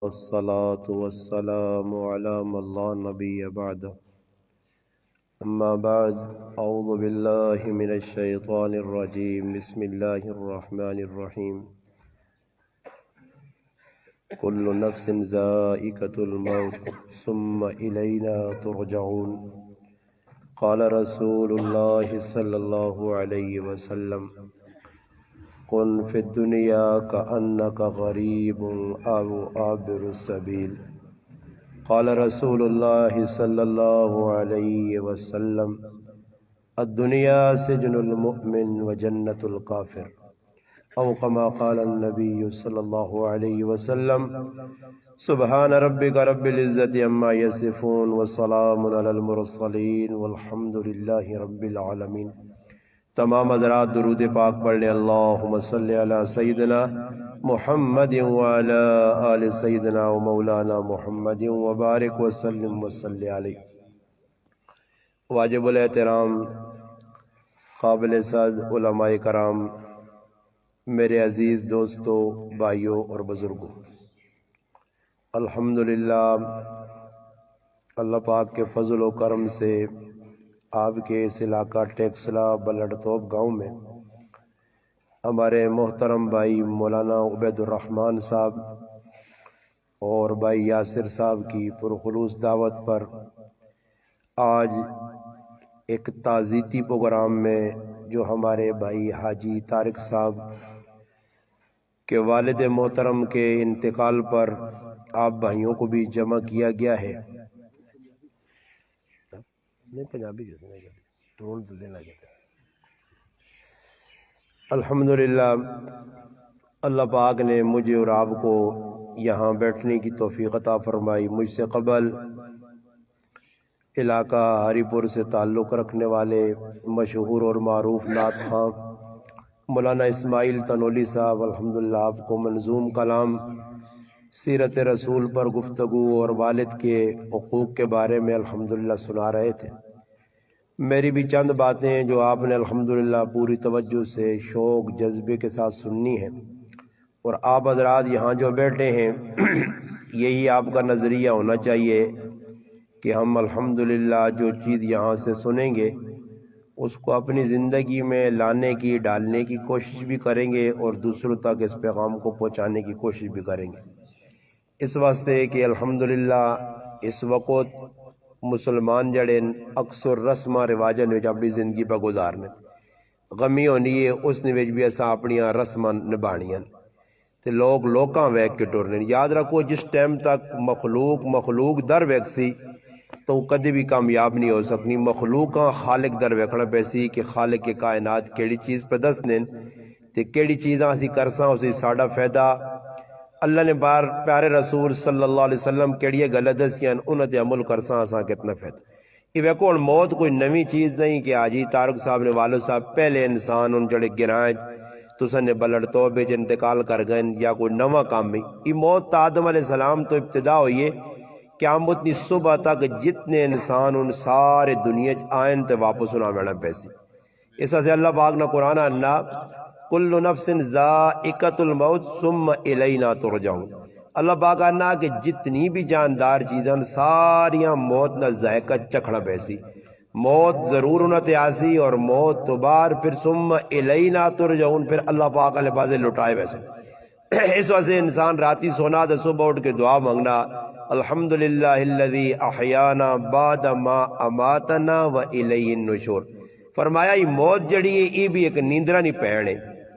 والصلاة والسلام على من لا نبي بعده أما بعد أعوذ بالله من الشيطان الرجيم بسم الله الرحمن الرحيم كل نفس ذائقة الموت ثم إلينا ترجعون قال رسول الله صلى الله عليه وسلم كن في الدنيا كأنك غريب أو عابر السبيل قال رسول الله صلى الله عليه وسلم الدنيا سجن المؤمن وجنة الكافر أو كما قال النبي صلى الله عليه وسلم سبحان ربك رب العزة عما يصفون وسلام على المرسلين والحمد لله رب العالمين۔ تمام حضرات درود پاک پڑھ لیں۔ اللہم صلی علی سیدنا محمد وعلی آل سیدنا و مولانا محمد وبارک وسلم وصلی علیہ۔ واجب الاحترام قابل صد علماء کرام، میرے عزیز دوستو، بھائیوں اور بزرگوں، الحمدللہ اللہ پاک کے فضل و کرم سے آپ کے اس علاقہ ٹیکسلا بلڈ توپ گاؤں میں ہمارے محترم بھائی مولانا عبید الرحمن صاحب اور بھائی یاسر صاحب کی پرخلوص دعوت پر آج ایک تعزیتی پروگرام میں جو ہمارے بھائی حاجی طارق صاحب کے والد محترم کے انتقال پر آپ بھائیوں کو بھی جمع کیا گیا ہے۔ الحمدللہ اللہ پاک نے مجھے اور آپ کو یہاں بیٹھنے کی توفیق عطا فرمائی۔ مجھ سے قبل علاقہ ہری پور سے تعلق رکھنے والے مشہور اور معروف نعت خواں مولانا اسماعیل تنولی صاحب الحمدللہ آپ کو منظوم کلام سیرت رسول پر گفتگو اور والد کے حقوق کے بارے میں الحمدللہ سنا رہے تھے۔ میری بھی چند باتیں جو آپ نے الحمدللہ پوری توجہ سے شوق جذبے کے ساتھ سننی ہیں، اور آپ حضرات یہاں جو بیٹھے ہیں یہی آپ کا نظریہ ہونا چاہیے کہ ہم الحمدللہ جو چیز یہاں سے سنیں گے اس کو اپنی زندگی میں لانے کی ڈالنے کی کوشش بھی کریں گے اور دوسروں تک اس پیغام کو پہنچانے کی کوشش بھی کریں گے، اس واسطے کہ الحمدللہ اس وقت مسلمان جڑے اکثر رسماں رواجاں وچ اپنی زندگی پہ گزارنے، غمی ہونی ہے اس وچ بھی اساں اپنیاں رسماں نبھانیاں تے لوگ لوکاں ویکھ کے ٹرنے۔ یاد رکھو جس ٹائم تک مخلوق در ویکھ سی تو کدی بھی کامیاب نہیں ہو سکنی۔ مخلوقاں خالق در ویکھنا پیسی کہ خالق کے کائنات کیڑی چیز پہ دسنے تے کیڑی چیزاں اسی کرساں اسی ساڈا فائدہ۔ اللہ نے پیارے رسول صلی اللہ علیہ وسلم کیڑی گلاں دسیاں انہاں تے عمل کرساں اساں کتنا فائدہ۔ یہ ویکھو ہن موت کوئی نویں چیز نہیں کہ حاجی طارق صاحب نے والد صاحب پہلے انسان ان جڑے گراں تساں نے بلڑ توبے وچ انتقال کر گئے یا کوئی نواں کام ہے۔ یہ موت تا آدم علیہ السلام تو ابتدا ہوئی ہے، قیامت دی صبح تک جتنے انسان ان سارے دنیا چ آئیں تے واپس انہاں وینا پیسی۔ اس سے اللہ پاک نے قرآن انا کل نفس ذائقۃ الموت ثم الینا ترجعون۔ اللہ پاک انا کہ جتنی بھی جاندار چیزاں ساریاں موت نہ ذائقہ چکھنا پیسی، موت ضرور انہاں تے آسی اور موت تو بار پھر ثم الینا ترجعون، پھر اللہ پاک علیہ پاسے لٹائے ویسے۔ اس واسطے انسان راتی سونا تے صبح اٹھ کے دعا مانگنا الحمدللہ الذی احیانا بعد ما اماتنا و الیہ النشور۔ فرمایا یہ موت جڑی ہے یہ بھی ایک نیندرہ نہیں پہنے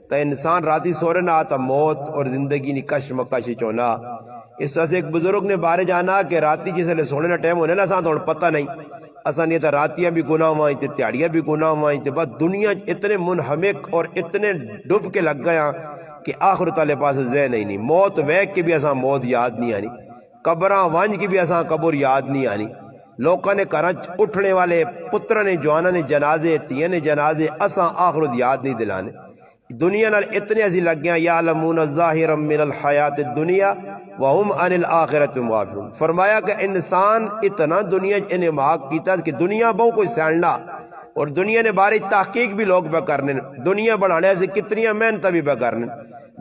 تا انسان راتی سو رہنا تا موت اور زندگی نہیں کشمکش چونا۔ اس واسطے ایک بزرگ نے بارے جانا کہ راتی جس لئے سونے نا ٹائم ہونے نا ساں تو پتہ نہیں اساں نہیں تا راتیاں بھی گناہ ہوئیں تے تیاڑیاں بھی گناہ ہوئیں تے بعد دنیا اتنے منہمک اور اتنے ڈب کے لگ گیا کہ آخرت والے پاس ذہن نہیں۔ موت ویک کے بھی اساں موت یاد نہیں آنی، قبراں وانج کی بھی اساں قبر یاد نہیں آنی۔ لوکاں نے گھراں اٹھنے والے پتراں نے جواناں نے جنازے تیاں نے جنازے اساں آخرت یاد نہیں دلانے۔ دنیا نال اتنے ایسی لگ گیا یعلمون ظاہرا من الحیات الدنیا وہم عن الآخرت غافلون۔ فرمایا کہ انسان اتنا دنیا انہماک کیتا کہ دنیا بہو کوئی سیڑنا اور دنیا نے باری تحقیق بھی لوگ پہ کرنے، دنیا بڑھانے سے کتنی محنت بھی پہ کرنے۔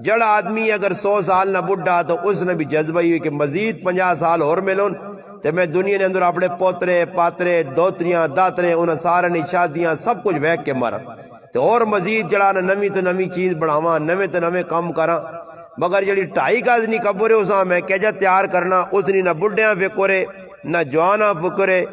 جڑا آدمی اگر 100 سال نہ بڑھا تو اس نے بھی جذبہ ہی ہوئی کہ مزید 50 سال اور ملون تے میں دنیا نے اندر اپنے پوترے پاترے دوتریاں داترے انہیں سارے نے شادیاں سب کچھ ویک کے مرا تے اور مزید جڑا نمی تو نمی چیز بڑھاواں نویں تو نویں کام کراں مگر جڑی 2.5 گز نہیں قبر ہے اساں میں کہجا تیار کرنا اس نے نہ بڑھیاں فکرے نہ جواناں فکرے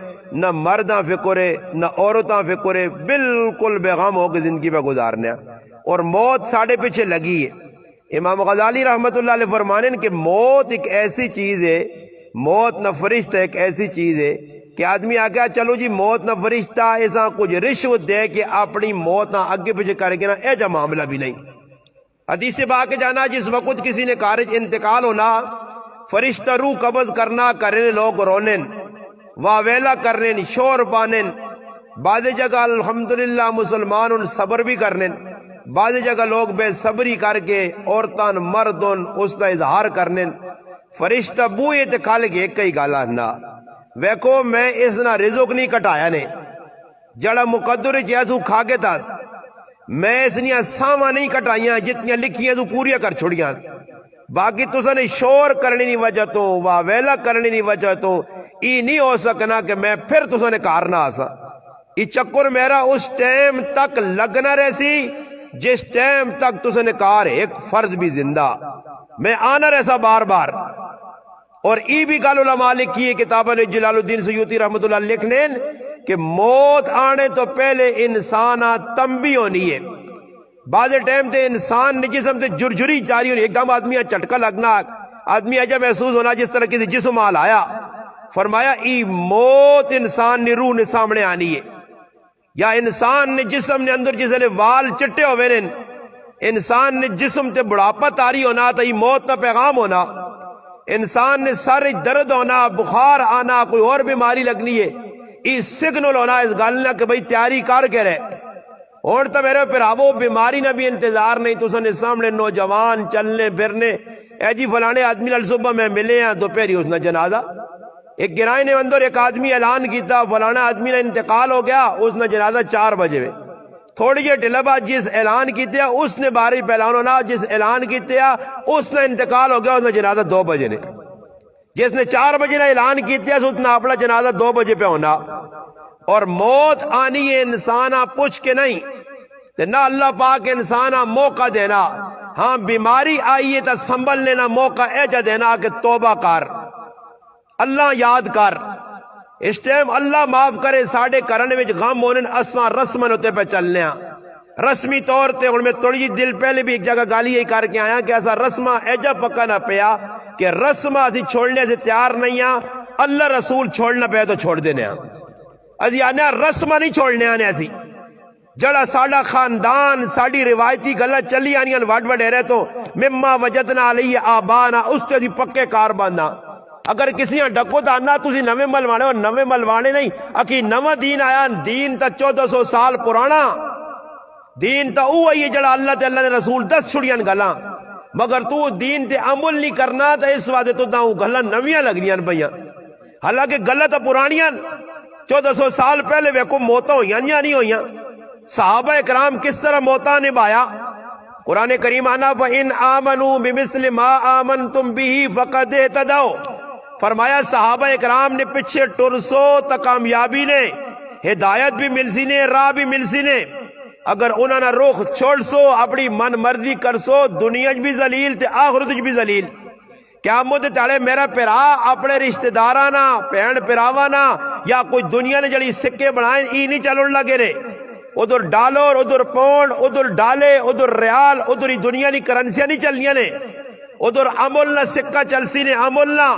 نہ مرداں فکرے نہ عورتاں فکرے بالکل بے غم ہو کے زندگی میں گزارنے اور موت ساڑھے پیچھے لگی ہے۔ امام غزالی رحمت اللہ علیہ فرمانے کہ موت ایک ایسی چیز ہے موت نہ فرشتہ ایک ایسی چیز ہے کہ آدمی آگیا چلو جی موت نہ فرشتہ ایسا کچھ رشوت دے کہ اپنی موت نہ اگے پیچھے کر کے نا ایجا معاملہ بھی نہیں۔ حدیث سے با کے جانا جس وقت کسی نے کارج انتقال ہونا فرشتہ روح قبض کرنا کرنے لوگ رونن واویلا کرنے شور پانن بعض جگہ الحمدللہ مسلمان ان صبر بھی کرنے بعض جگہ لوگ بے صبری کر کے عورتان مردن اس کا اظہار کرنے فرشتہ بوئے تے کھال کے ایک کئی گالا نہ ویکھو میں اس نہ رزق نہیں کٹایا نے جڑا مقدر چیزو کھا کے تاس میں اس نیا ساما نہیں کٹائیاں جتنی لکھیاں تو پوریا کر چھوڑیاں باقی تو سنے شور کرنے نہیں وجہ تو واویلا کرنے نہیں وجہ تو ای نہیں ہو سکنا کہ میں پھر تو سنے کارنا آسا ای چکر میرا اس ٹیم تک لگنا رہسی جس ٹیم تک تو سنے کار ایک فرد بھی زندہ میں آنا رہسا بار بار اور ای بھی گال علماء لکھی ہے کتابہ نے جلال الدین سیوطی رحمت اللہ لکھنے کہ موت آنے تو پہلے انسانہ تنبی ہونی ہے بعض ٹائم تے انسان نے جسم تے جرجری جاری ہونی ایک دم آدمی چٹکا لگنا آدمی ایجا محسوس ہونا جس طرح کی جسم آل آیا فرمایا ای موت انسان نے روح نے سامنے آنی ہے یا انسان نے جسم نے اندر جسے وال چٹے ہوئے انسان نے جسم تے بڑھاپا تاری ہونا تا ای موت تا پیغام ہونا انسان نے سارے درد ہونا بخار آنا کوئی اور بیماری لگنی ہے ای سگنل ہونا اس گالنا کہ بھئی تیاری کر کے رہے اور تا میرے پھر آبو بیماری نہ بھی انتظار نہیں تو سنے سامنے نوجوان چلنے پھرنے اے جی فلانے آدمی نال صبح میں ملے ہیں دوپہری اس نے جنازہ ایک گرائے نے اندر ایک آدمی اعلان کیتا فلانا آدمی نے انتقال ہو گیا اس نے جنازہ 4 بجے میں تھوڑی جی ٹلبا جس اعلان کیتے ہیں اس نے 12 پہلان ہونا جس اعلان کیتے ہیں اس نے انتقال ہو گیا اس نے جنازہ 2 بجے نے جس نے 4 بجے نے اعلان کیتے ہیں اس نے اپنا جنازہ 2 بجے پہ ہونا اور موت آنی ہے انسانہ پوچھ کے نہیں تے نہ اللہ پاک انسانہ موقع دینا ہاں بیماری آئیے تا سنبھل لینا موقع ایجا دینا کہ توبہ کر اللہ یاد کر اس ٹائم اللہ معاف کرے ساڑھے کرنے میں غم ہونے اسماں رسمن ہوتے پہ چلنے رسمی طور تے اور میں تھوڑی جی دل پہلے بھی ایک جگہ گالی یہی کر کے آیا کہ ایسا رسمہ ایجا پکا نہ پیا کہ رسمہ اسی چھوڑنے سے تیار نہیں ہیں اللہ رسول چھوڑنا پیا تو چھوڑ دینے ہیں ازی آنے رسمہ نہیں چھوڑنے آنے ایسی جڑا ساڑا خاندان ساڑی روایتی غلط چلی آنی وڈ وڈے رہے تو مما وجدنا علیہ آبانا اس سے پکے کار باندھا اگر کسی ڈکو تو آنا تسی نوے ملوانے اور نوے ملوانے نہیں اکی نوہ دین آیا دین تا 1400 سال پرانا دین تا او ہے جڑا اللہ تے اللہ نے رسول 10 چھڑیاں گلاں مگر تو دین تے عمل نہیں کرنا تا اس وعدے تو داؤں گلاں نویاں لگنیاں بھئیاں حالانکہ غلط پرانیاں 1400 سال پہلے ویکو موتاں ہویاں یا نہیں ہویاں صحابہ اکرام کس طرح موتا نبھایا قرآن کریم آنا وَإِنْ آمَنُوا بِمِثْلِ مَا آمَنْتُمْ بِهِ فَقَدْ اهْتَدَوْا فرمایا صحابہ اکرام نے پیچھے ٹرسو تا کامیابی نے ہدایت بھی مل سی نے راہ بھی مل سی نے اگر انہوں نے روخ چھوڑ سو اپنی من مرضی کر سو دنیا بھی ذلیل تے آخرت بھی ذلیل قیامت تاڑے میرا پیرا اپنے رشتہ دارانا پہن پیراوانا یا کوئی دنیا نے جڑی سکے بنائیں ای نہیں چلن لگے رہے ادھر ڈالر ادھر پونڈ ادھر ڈالے ادھر ریال ادھر دنیا نی کرنسیاں نہیں چلنیاں نے ادھر عمل نہ سکہ چلسی نے عمل نہ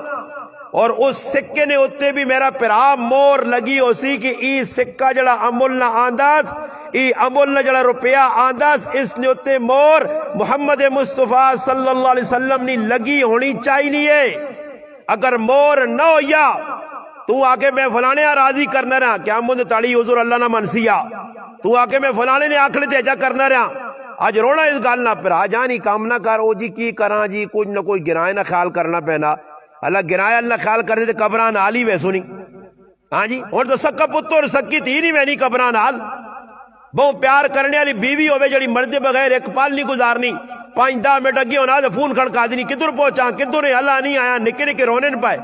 اور اس سکے نے اتے بھی میرا پیرا مور لگی ہو سی کہ ای سکہ جڑا عمل نہ آنداز ای عمل نہ جڑا روپیہ آنداز اس نے اتے مور محمد مصطفیٰ صلی اللہ علیہ وسلم نے لگی ہونی چاہیے اگر مور نہ ہویا تو آکے میں فلانے راضی کرنا رہا کیا مجھے تاڑی حضور اللہ نہ منسیا تو آکے میں فلانے نے آکھلے تے ایجا کرنا رہا آج رونا اس گال نہ پر آجانی کام نہ کر او جی کی کراں جی کچھ نہ کوئی گرائے نہ خیال کرنا پینا اللہ گرائے اللہ خیال کرتے تھے قبران آلی ویسو نہیں ہاں جی اور تو سکا پتر سکی تھی نہیں میں نہیں قبران آل بہت پیار کرنے والی بیوی ہوئے جڑی مرد بغیر ایک پال نہیں گزارنی 5-10 منٹ اگے ہونا تو فون کھڑکا دینی کدھر پہنچا کدھر اللہ نہیں آیا نکے نکے رونے نہ پائے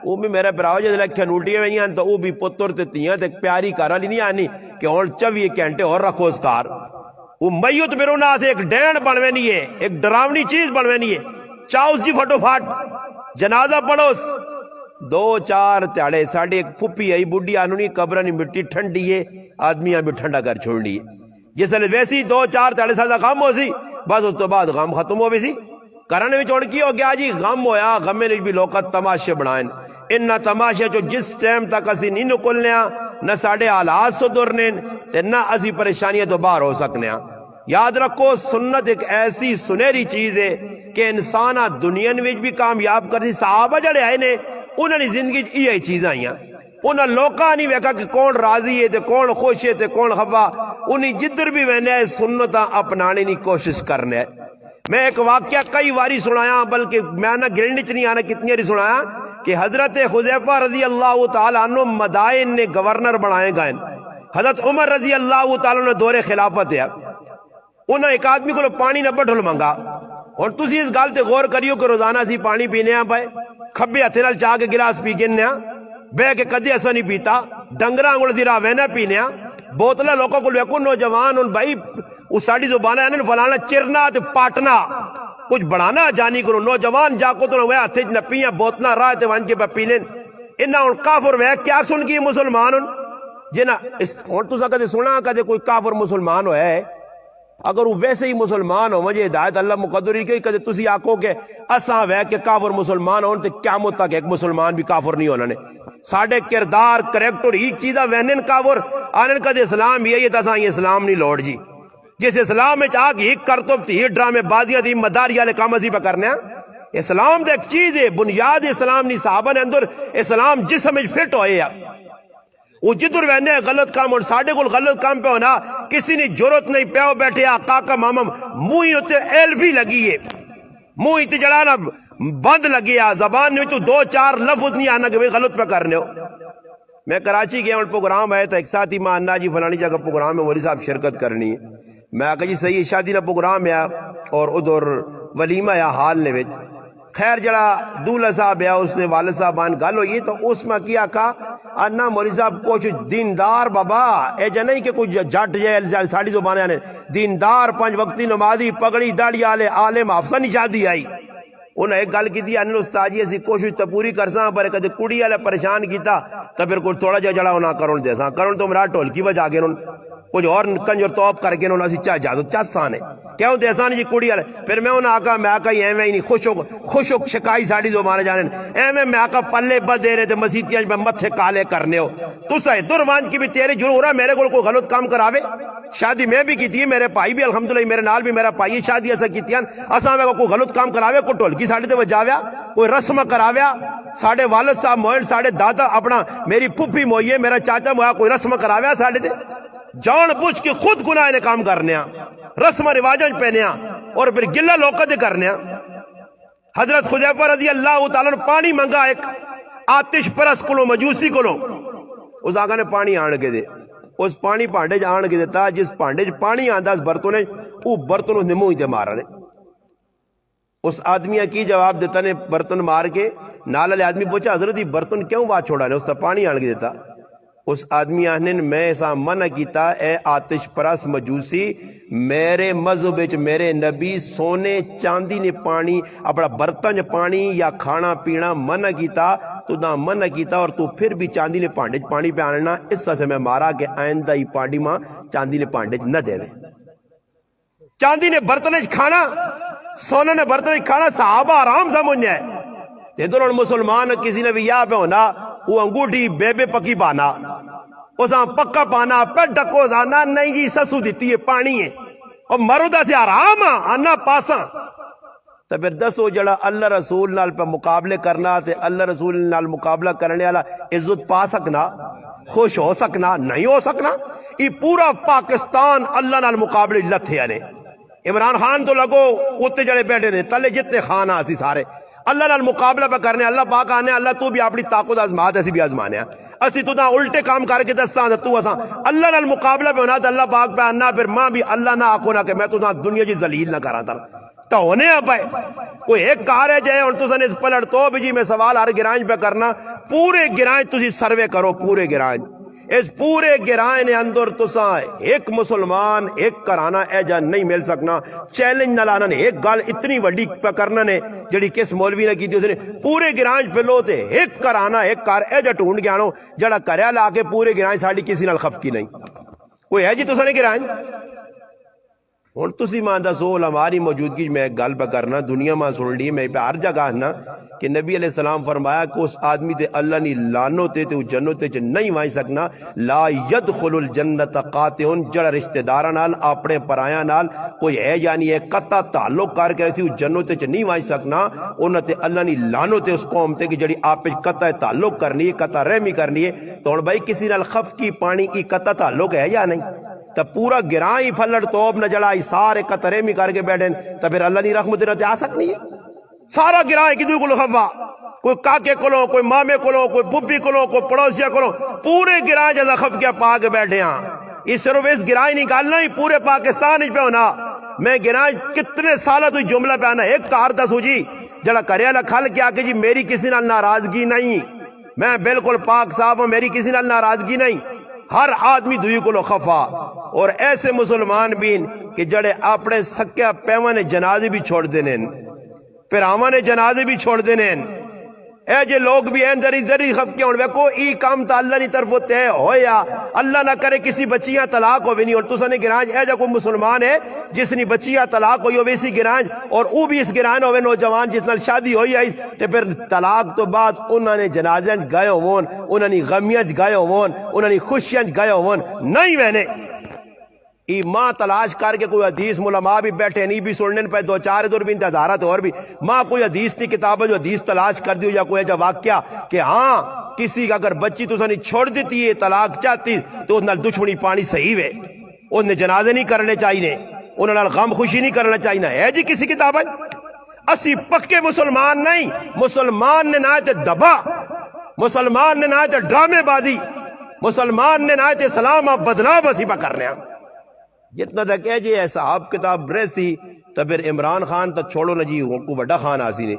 وہ بھی میرے براؤ جے لکھے نوٹیاں ہوئی ہیں تو وہ بھی پتر تے تیاں تے پیاری کار والی نہیں آنی کہ اور 24 گھنٹے اور رکھو اس کار وہ میت میرے نہ سے ایک ڈینڈ بنوینی ہے ایک ڈراونی چیز بنوینی ہے چاؤس جی پھٹو پھاٹ جنازہ پڑھوس 2-4 تیاڑے ساڑھے ایک پھپی آئی بڈی آنونی قبرانی مٹی ٹھنڈی ہے آدمیاں بھی ٹھنڈا کر چھوڑنی ہے جس لئے ویسی 2-4 تیاڑے سالہ غم ہو سی بس اس تو بعد غم ختم ہو بھی سی کرنے بھی چھوڑ کی ہو گیا جی غم ہویا غمے نے بھی لوکت تماشے بڑھائیں انہا تماشے جو جس ٹائم تک اسی نہیں نکلنے نہ ساڑھے حالات سدھرنے نہ اسی پریشانیاں تو باہر ہو سکنے یاد رکھو سنت ایک ایسی سنہری چیز ہے کہ انسانہ دنیا میں بھی کامیاب کرتی صحابہ جڑے آئے نے انہوں نے زندگی یہ چیز آئیاں انہوں لوکاں نہیں ویکا کہ کون راضی ہے تے کون خوش ہے تے کون خفا انہیں جدر بھی وینے ہے سنتاں اپنانے کی کوشش کرنے ہے میں ایک واقعہ کئی واری سنایا بلکہ میں نہ گرنی چ نہیں آنا کتنی باری سنایا کہ حضرت حذیفہ رضی اللہ تعالیٰ عنہ مدائن نے گورنر بنائے گئے حضرت عمر رضی اللہ تعالیٰ نے دور خلافت ہے انہوں ایک آدمی کو پانی نہ بٹھل منگا اور تسی اس گال تے غور کریو کہ روزانہ سی پانی پینے ہیں پائے کھبے ہتھے نال چاہ کے گلاس پی گنے ہیں بے کے کدی ایسا نہیں پیتا ڈنگرہ انگل دی راہ وینے پینے ہیں بوتلہ لوگوں کو لیکن نوجوان ان بھائی اس ساڑی زبانہ ہے فلانا چرنا تے پاٹنا کچھ بڑھانا جانی کرو نوجوان جا کو تو وہ ہتھے نہ پیاں بوتلہ راہ تے وان کے پہ پی لیں انہاں ان کافر وہ کیا سن کی مسلمان ان جنا اور تو سا کدے سنا کدے کوئی کافر مسلمان ہویا ہے اگر وہ ویسے ہی مسلمان ہو مجھے ہدایت اللہ مقدری کہ کدے تسی آکو کہ اساں وے کہ کافر مسلمان ہون تے قیامت تک ایک مسلمان بھی کافر نہیں ہونا نے ساڑھے کردار کریکٹر ایک چیزہ وینن کافر آنن کدے اسلام یہ تساں یہ اسلام نہیں لوڑ جی جس اسلام میں چاہ کہ ایک کرتب تھی ایک ڈرامے بازیاں تھی مداری والے کام ازی پہ کرنے ہیں اسلام دے ایک چیز ہے بنیاد اسلام نہیں صحابہ نے اندر اسلام جسم میں فٹ ہوئے وہ جدر وینے غلط کام اور ساڑھے کو غلط کام پہ ہونا کسی نے جرت نہیں پیو بیٹھے آقا کا مامم موئی ہوتے ایلفی لگی ہے موئی تے جڑانا بند لگی ہے زبان میں تو 2-4 لفظ نہیں آنا کہ غلط پہ کرنے ہو میں کراچی گیا اور پروگرام ہے تو ایک ساتھی ماں انہ جی فلانی جگہ پروگرام میں مولی صاحب شرکت کرنی ہے میں آکا جی صحیح شادی نہ پروگرام ہے اور ادھر ولیمہ یا حال نے وچ خیر جڑا دولہ صاحب ہے اس نے والد صاحب آن گل ہوئی تو اس میں کیا کہا انہ مولی صاحب کچھ دیندار بابا اے جا نہیں کہ کچھ جٹ جائے ساڑی زبانے آنے دیندار 5 وقتی نمازی پگڑی داڑی آلے عالم حافظہ نہیں شادی آئی انہوں ایک گل کی دی انہوں استاد جی ایسی کوشش تو پوری کرساں پر کدے کڑی والے پریشان کیتا تو پھر کچھ تھوڑا جا جڑا ہونا کرن دے ساں کرن تو مرا ٹھولکی وجا کے کچھ اور کنجر توپ کر کے انہوں نے چاہ جادو چاسانے کیوں دیسان جی کڑی والے پھر میں انہوں آکا میں آکا یہ نہیں خوشک شکائی ساڑی زبانے جانے میں آکا پلے بد دے رہے تھے مسیتیاں میں متھے کالے کرنے ہو تو سہی دروانج کی بھی تیرے جرو ہو رہا میرے کو کوئی غلط کام کراوے شادی میں بھی کی تھی میرے پائی بھی الحمدللہ میرے نال بھی میرا پائی شادی ایسا کی تھی اساں میں کوئی غلط کام کراوے کوئی ٹھولکی ساڑی تے وجاویا کوئی رسم کراویا ساڑھے والد صاحب موہن ساڑھے دادا اپنا میری پھپھی موئی ہے میرا چاچا مویا کوئی رسم کراویا ساڑھے تے جان بوجھ کے خود گناہ نے کام کرنے رسم رواجاں پہنے اور پھر گلہ لوکتے کرنے حضرت حذیفہ رضی اللہ تعالیٰ نے پانی منگا ایک آتش پرس کلو مجوسی کلو اس آقا نے پانی آن کے دے اس پانی پانڈے جا آن کے دیتا جس پانڈے جا پانی آندہ اس برتن ہے وہ برتن اس نے موئی دے مارا نے اس آدمیہ کی جواب دیتا نے برتن مار کے نال علی آدمی پوچھا حضرت یہ برتن کیوں بات چھوڑا نے اس تا پانی آن کے دیتا اس آدمی آنے میں ایسا منع کیتا اے آتش پرس مجوسی میرے مذہب وچ میرے نبی سونے چاندی نے پانی اپنا برتن پانی یا کھانا پینا منع کیتا تو نہ منع کیتا اور تو پھر بھی چاندی نے پانڈے پانی پہ آنا اس سے میں مارا کہ آئندہ ہی پانڈی ماں چاندی نے پانڈے نہ دے وے چاندی نے برتن کھانا سونے نے برتن کھانا صحابہ آرام سمجھنے ہے تیدر مسلمان کسی نے بھی یہاں پہ ہونا وہ انگوٹھی بے بے پکی پانا اساں پکا پانا پہ ڈکو زانا نہیں جی سسو دیتی ہے پانی ہے اور مرودہ سے آرام آنا پاساں تو پھر دسو جڑا اللہ رسول نال پہ مقابلے کرنا تے اللہ رسول نال مقابلہ کرنے والا عزت پا سکنا خوش ہو سکنا نہیں ہو سکنا یہ پورا پاکستان اللہ نال مقابلے لتھے آنے عمران خان تو لگو اتے جڑے بیٹھے نے تلے جتنے خان آسی سارے اللہ نال مقابلہ پہ کرنے اللہ پاک آنے اللہ تو بھی اپنی طاقت آزمات ایسی بھی آزمانے اسی تو نہ الٹے کام کر کے دستان تو اساں اللہ نال مقابلہ پہ ہونا تو اللہ پاک پہ آنا پھر ماں بھی اللہ نہ آکو نہ کہ میں تو نہ دنیا جی ذلیل نہ کرا تھا تو ہونے آپ ہے کوئی ایک کار ہے جائے اور تُسا نے پلٹ تو بھی جی میں سوال ہر گرانج پہ کرنا پورے گرانج تُسی سروے کرو پورے گرانج اس پورے گرائے نے اندر تساں ایک مسلمان ایک کرانا اے جا نہیں مل سکنا چیلنج نہ لانا نے ایک گال اتنی وڈی کرنا نے جڑی کس مولوی نے کی تھی اس نے پورے گرائے پہ لو تے ایک کرانا ایک کار اے جا ٹونڈ گیا نو جڑا کریا لا کے پورے گرائے ساڑی کسی نال خف کی نہیں کوئی ہے جی تساں نے گرائے ہوں تسی ماں دسو ہماری موجودگی میں ایک گل پہ کرنا دنیا ماں سن لی میں پہ ہر جگہ نا کہ نبی علیہ السلام فرمایا کہ اس آدمی تے اللہ نی لانو تے تے جنت تے نہیں وائی سکنا لا يدخل الجنت قاطعن جڑا رشتہ داراں نال اپنے پرایاں نال کوئی ہے یعنی ایک قطع تعلق کر کے اسی جنت تے نہیں وائی سکنا انہاں تے اللہ نی لانو تے اس قوم تے کہ جڑی آپ وچ قطع تعلق کرنی ہے قطع رحمی کرنی ہے تو ہن بھائی کسی نال خف کی پانی کی قطع تعلق ہے یا نہیں تو پورا گراں ہی پھلڑ توب نہ جڑائی سارے قطرے میں کر کے بیٹھیں تو پھر اللہ نی رحمت نہ آ سکنی ہے سارا گراں کدو کو خفا کوئی کاکے کولوں کوئی مامے کولوں کوئی پھپھی کولوں کوئی پڑوسیا کولوں پورے گراں جیسا خف کے پا کے بیٹھے ہاں اس صرف اس گراں ہی نکالنا ہی پورے پاکستان پہ ہونا میں گراں کتنے سالہ تو جملہ پہ آنا ایک کار دسو جی جڑا کریا لکھل کیا کہ جی میری کسی نال ناراضگی نہیں میں بالکل پاک صاحب ہوں میری کسی نال ناراضگی نہیں ہر آدمی دوئی کو خفا اور ایسے مسلمان بھی کہ جڑے اپنے سکیا پیوہ نے جنازے بھی چھوڑ دینے پھر آمہ نے جنازے بھی چھوڑ دینے اے جے لوگ بھی ہیں دری خف کے ہونے کو ای کام تا اللہ نی طرف ہوتے ہیں ہویا اللہ نہ کرے کسی بچیاں طلاق ہو بھی نہیں اور تو سنے گرانج اے جا کوئی مسلمان ہے جس نے بچیاں طلاق ہوئی ہوئی اسی گرانج اور او بھی اس گرانج ہوئے نوجوان جس نال شادی ہوئی ہے تے پھر طلاق تو بعد انہوں نے جنازیں گئے ہون انہوں نے غمیاں گئے ہون انہوں نے خوشیاں گئے ہون نہیں میں نے ای ماں تلاش کر کے کوئی حدیث علماء بھی بیٹھے نہیں بھی سننے پہ دو چار دور بھی انتظارات اور بھی ماں کوئی حدیث نہیں کتاب جو حدیث تلاش کر دیو یا کوئی ایجا واقعہ کہ ہاں کسی کا اگر بچی تو سنی چھوڑ دیتی ہے طلاق چاہتی تو اس نال دشمنی پانی صحیح ہے اس نے جنازے نہیں کرنے چاہیے انہوں نے غم خوشی نہیں کرنا چاہیے ہے جی کسی کتاب اسی پکے مسلمان نہیں مسلمان نے نہ تے دبا مسلمان نے نہ تے ڈرامے بازی مسلمان نے نہ تے سلام بدنام اسی پا کرنے ہیں جتنا تک ہے جی صاحب کتاب رہسی تو پھر عمران خان تو چھوڑو نہ جی کو بڑا خان آسی نے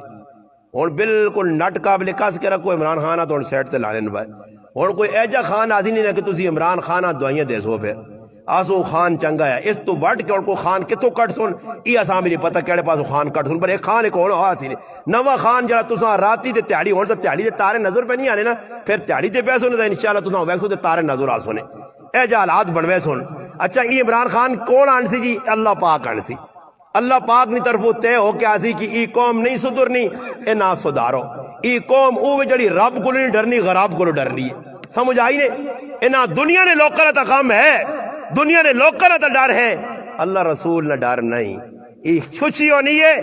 اور بالکل نٹ قابل کس کے رکھو عمران خان تو سیٹ تے لانے بھائی اور کوئی ایجا خان آسی نہیں نہ کہ تسی عمران خان دعائیاں دے سو پھر آسو خان چنگا ہے اس تو بڑھ کے اور کو خان کتوں کٹ سن یہ آسان بھی نہیں پتہ کیڑے پاسو خان کٹ سن پر ایک خان ایک ہونا آسی نہیں نوا خان جڑا تساں راتی تے تیاڑی ہون تو تیاڑی تے تارے نظر پہ نہیں آنے نا پھر تیاڑی تے پیسو نے انشاءاللہ تساں ویکسو تے تارے نظر آ سنے اے جا حالات بنوے سن اچھا یہ عمران خان کون آن سی جی اللہ پاک آن سی اللہ پاک نی طرف تے ہو کیا سی کہ ای قوم نہیں سدرنی اے نہ سدارو ای قوم اوہ جڑی رب کو نہیں ڈرنی غراب کو ڈرنی ہے سمجھ آئی نے اے نہ دنیا نے لوکا تا غم ہے دنیا نے لوکا تا ڈر ہے اللہ رسول نہ ڈر نہیں ای خوشی ہونی ہے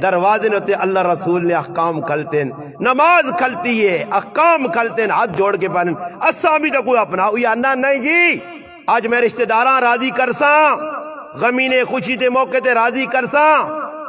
دروازے نے اللہ رسول نے احکام کھلتے ہیں نماز کھلتی ہے احکام کھلتے ہیں ہاتھ جوڑ کے پانے اسامی تو کوئی اپنا یا نہیں جی آج میں رشتہ داراں راضی کرساں غمی نے خوشی تے موقع تے راضی کرساں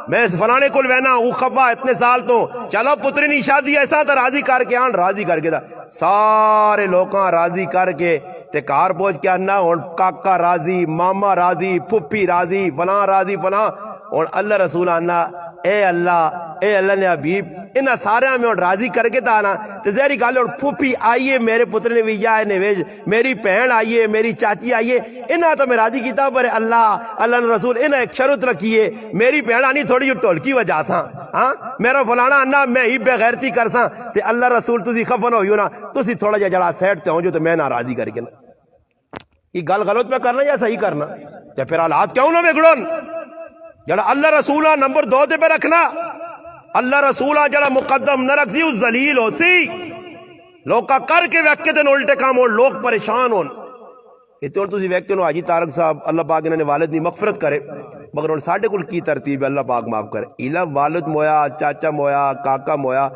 میں اس فلانے کل وینا وہ خفا اتنے سال تو چلو پتری نہیں شادی ایسا تا راضی کر کے آن راضی کر کے دا سارے لوکاں راضی کر کے تے کار پہنچ کے آنا اور کاکا راضی ماما راضی پھپھی راضی فلاں راضی فلاں اور اللہ رسول آنا اے اللہ نے حبیب انہاں سارے میں اور راضی کر کے تانا تے زہری گل اور پھپھی آئیے میرے پتر نے ویجا ہے نویج میری بہن آئیے میری چاچی آئیے انہاں تو میں راضی کیتا پر اللہ نے رسول انہاں ایک شرط رکھیے میری بہن آنی تھوڑی جو ٹولکی وجہ سا ہاں میرا فلانا انا میں ہی بے غیرتی کرساں تے اللہ رسول تسی خفن ہوئیو نا تسی تھوڑا جا جڑا سیٹ تے ہوں جو تے میں نہ راضی کر کے نا یہ گل غلط میں کرنا یا صحیح کرنا تے پھر حالات کیوں نہ بگڑن جڑا اللہ رسولہ نمبر 2 تے پہ رکھنا اللہ رسولہ جڑا مقدم نہ رکھ سی اس ذلیل ہو سی لوکا کر کے ویکے دن الٹے کام ہو لوگ پریشان ہون اتنے اور تسی ویکتے ہو حاجی طارق صاحب اللہ پاک انہوں نے والد نہیں مغفرت کرے مگر ان ساڑھے کل کی ترتیب ہے اللہ پاک معاف کرے ایلا والد مویا چاچا مویا کاکا مویا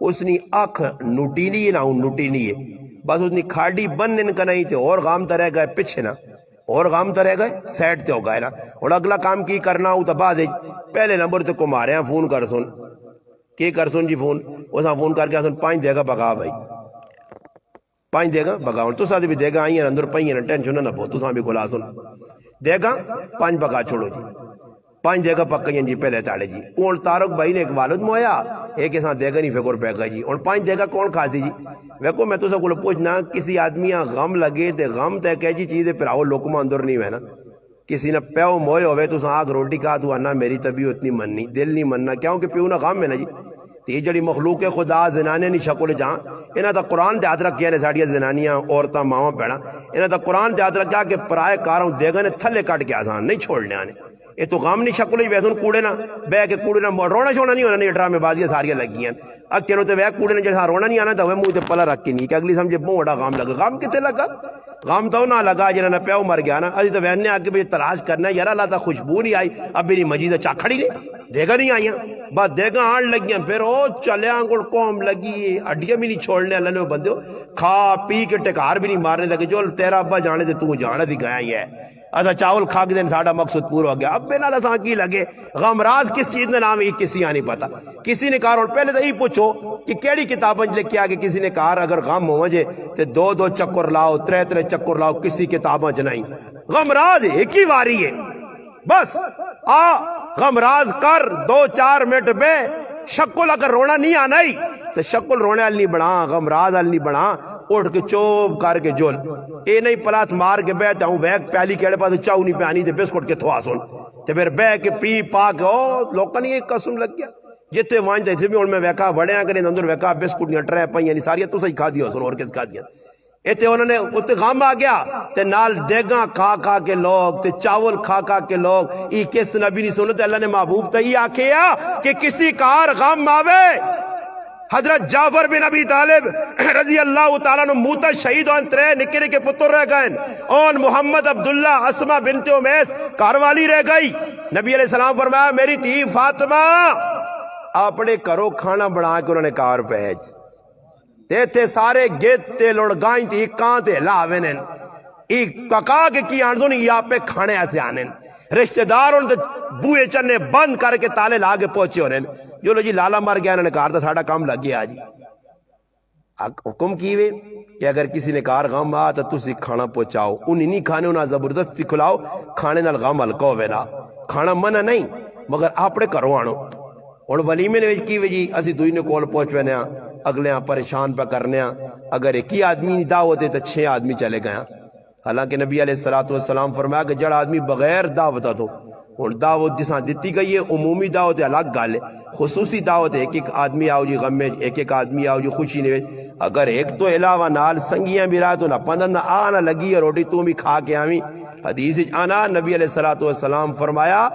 اس نے آنکھ نوٹی نہیں ہے نا نوٹی نہیں ہے بس اس نے کھاڑی بن ان کا نہیں تھے اور غام ترہ گئے پچھے نا اور غام ترہ گئے سیٹ تے ہو گئے نا اور اگلا کام کی کرنا ہوں تبا دے پہلے نمبر تے کو مارے ہیں فون کر سن کی کر سن جی فون اسا فون کر کے سن 5 دے گا بگا بھائی 5 دے گا بگا تو ساتھ بھی دے گا آئیں اندر پائیں نا ٹینشن نہ پو تو ساتھ بھی کھلا سن دے گا 5 بگا چھوڑو جی 5 دیگا پکائیں جی پہلے تاڑے جی. اور تارک بھائی نے ایک والد مویا ایک ایسا دیگا نہیں فکر پہ گا جی. اور 5 دیگا کون کھا دی جی؟ ویکو میں تو سب کو پوچھنا کسی آدمی غم لگے تے غم تے کہ جی چیز پھر آؤ لوکما اندر نہیں ہے نا. کسی نے پیو موئے ہوئے تو آگ روٹی کھا تو آنا میری طبیعت اتنی مننی دل نہیں مننا کیوں کہ پیو نا غم ہے نا جی. تے جڑی مخلوق خدا زنانے نہیں شکل جہاں انہاں دا قرآن تے ہاتھ رکھیا نے ساڈیاں زنانیاں عورتاں ماواں بہناں انہاں دا قرآن تے ہاتھ رکھیا کہ پرائے کاروں دیگا نے تھلے کٹ کے آسان نہیں چھوڑنے آنے. یہ تو غم نہیں شکل ہی ویسے کوڑے نہ بہ کے کوڑے نہ رونا شونا نہیں ہونا نہیں ڈرامے بازیاں ساریاں لگی ہیں. اکیلوں تے وہ کوڑے نے جیسا رونا نہیں آنا تو وہ منہ تے پلا رکھ کے نہیں کہ اگلی سمجھے بہت بڑا غم لگا. غم کتے لگا؟ غم تو نہ لگا جنہاں نے پیو مر گیا نا. ابھی تو وہنے آ کے تلاش کرنا یار اللہ تا خوشبو نہیں آئی اب میری مجید چا کھڑی نہیں دیگا نہیں آئیاں بس دیگا آن لگیاں پھر او چلے آنگل قوم لگی اڈیاں بھی نہیں چھوڑنے اللہ نے بندے کھا پی کے ٹکار بھی نہیں مارنے دے جو تیرا ابا جانے دے تو جانے دی گیا ہی ہے. ایسا چاول کھا کے دن ساڑھا مقصد پورا ہو گیا. اب بے نال اساں کی لگے غمراز کس چیز نے نام یہ کسی نہیں پتا. کسی نے کہا اور پہلے تو یہ پوچھو کہ کیڑی کتابیں لکھ کے آگے کسی نے کہا اگر غم ہو جے تے 2 چکر لاؤ 3 چکر لاؤ کسی کتابیں نہیں. غمراز ایک ہی واری ہے بس آ غمراز کر 2-4 منٹ بے شکل اگر رونا نہیں آنا ہی تو شکل رونے والی نہیں بنا غمراز والی نہیں بنا. اٹھ کے چوب کر کے جول اے نہیں پلات مار کے بیٹھا ہوں ویک پیالی کیڑے پاس چاؤ نہیں پیانی تے بسکٹ کے تھوا سن تے پھر بہ کے پی پا کے او لوکاں نے قسم لگ گیا جتے وانجے تھے بھی ہن میں ویکا وڑیاں کرے اندر ویکا بسکٹ نہیں ٹرے پئیاں نہیں ساری تساں ہی کھا دیو سن اور کس کھا دیا. ایتھے انہوں نے اتنے غم آ گیا تے نال دیگاں کھا کھا کے لوگ تے چاول کھا کھا کے لوگ ای کس نبی نہیں سنتے اللہ نے محبوب تے ہی آکھیا کہ کسی کار غم آوے. حضرت جعفر بن ابی طالب رضی اللہ تعالیٰ نے موتا شہید ہوئے 3 نکے نکے پتر رہ گئے اور محمد عبداللہ اسما بنت امیس کاروالی رہ گئی. نبی علیہ السلام فرمایا میری تھی فاطمہ اپنے کرو کھانا بنا کے انہوں نے کار پہنچ تے تھے سارے گیت تے لڑگائیں تے کان تے لاوینن ایک ککا کے کی آنزوں یا پہ کھانے ایسے آنن رشتہ دار ان بوئے چنے بند کر کے تالے لاگے پہنچے ہونے جو لو جی لالا مر گیا انہوں نے کہا تھا ساڑھا کام لگ گیا جی. حکم کیوے کہ اگر کسی نے کار غم آ تو تسی کھانا پہنچاؤ انہیں نہیں کھانے انہیں زبردستی کھلاؤ کھانے نال غم ہلکا ہوئے نا کھانا منع نہیں مگر اپنے کرو آنو. اور ولیمے نے کیوے جی اسی دوئی نے کول پہنچوے نیا اگلے پریشان پہ کرنے اگر ایک ہی آدمی دعوت ہے تو 6 آدمی چلے گیا. حالانکہ نبی علیہ السلام فرمایا کہ جڑا آدمی بغیر دعوت دو اور دعوت جساں دیتی گئی ہے عمومی دعوت الگ گال ہے خصوصی دعوت ہے ایک آدمی آؤ جی غم میں ایک آدمی آؤ جی خوشی نے اگر ایک تو علاوہ نال سنگیاں بھی رہا تو نہ پندن نہ آنا لگی ہے روٹی تو بھی کھا کے آویں. حدیث آنا نبی علیہ السلام فرمایا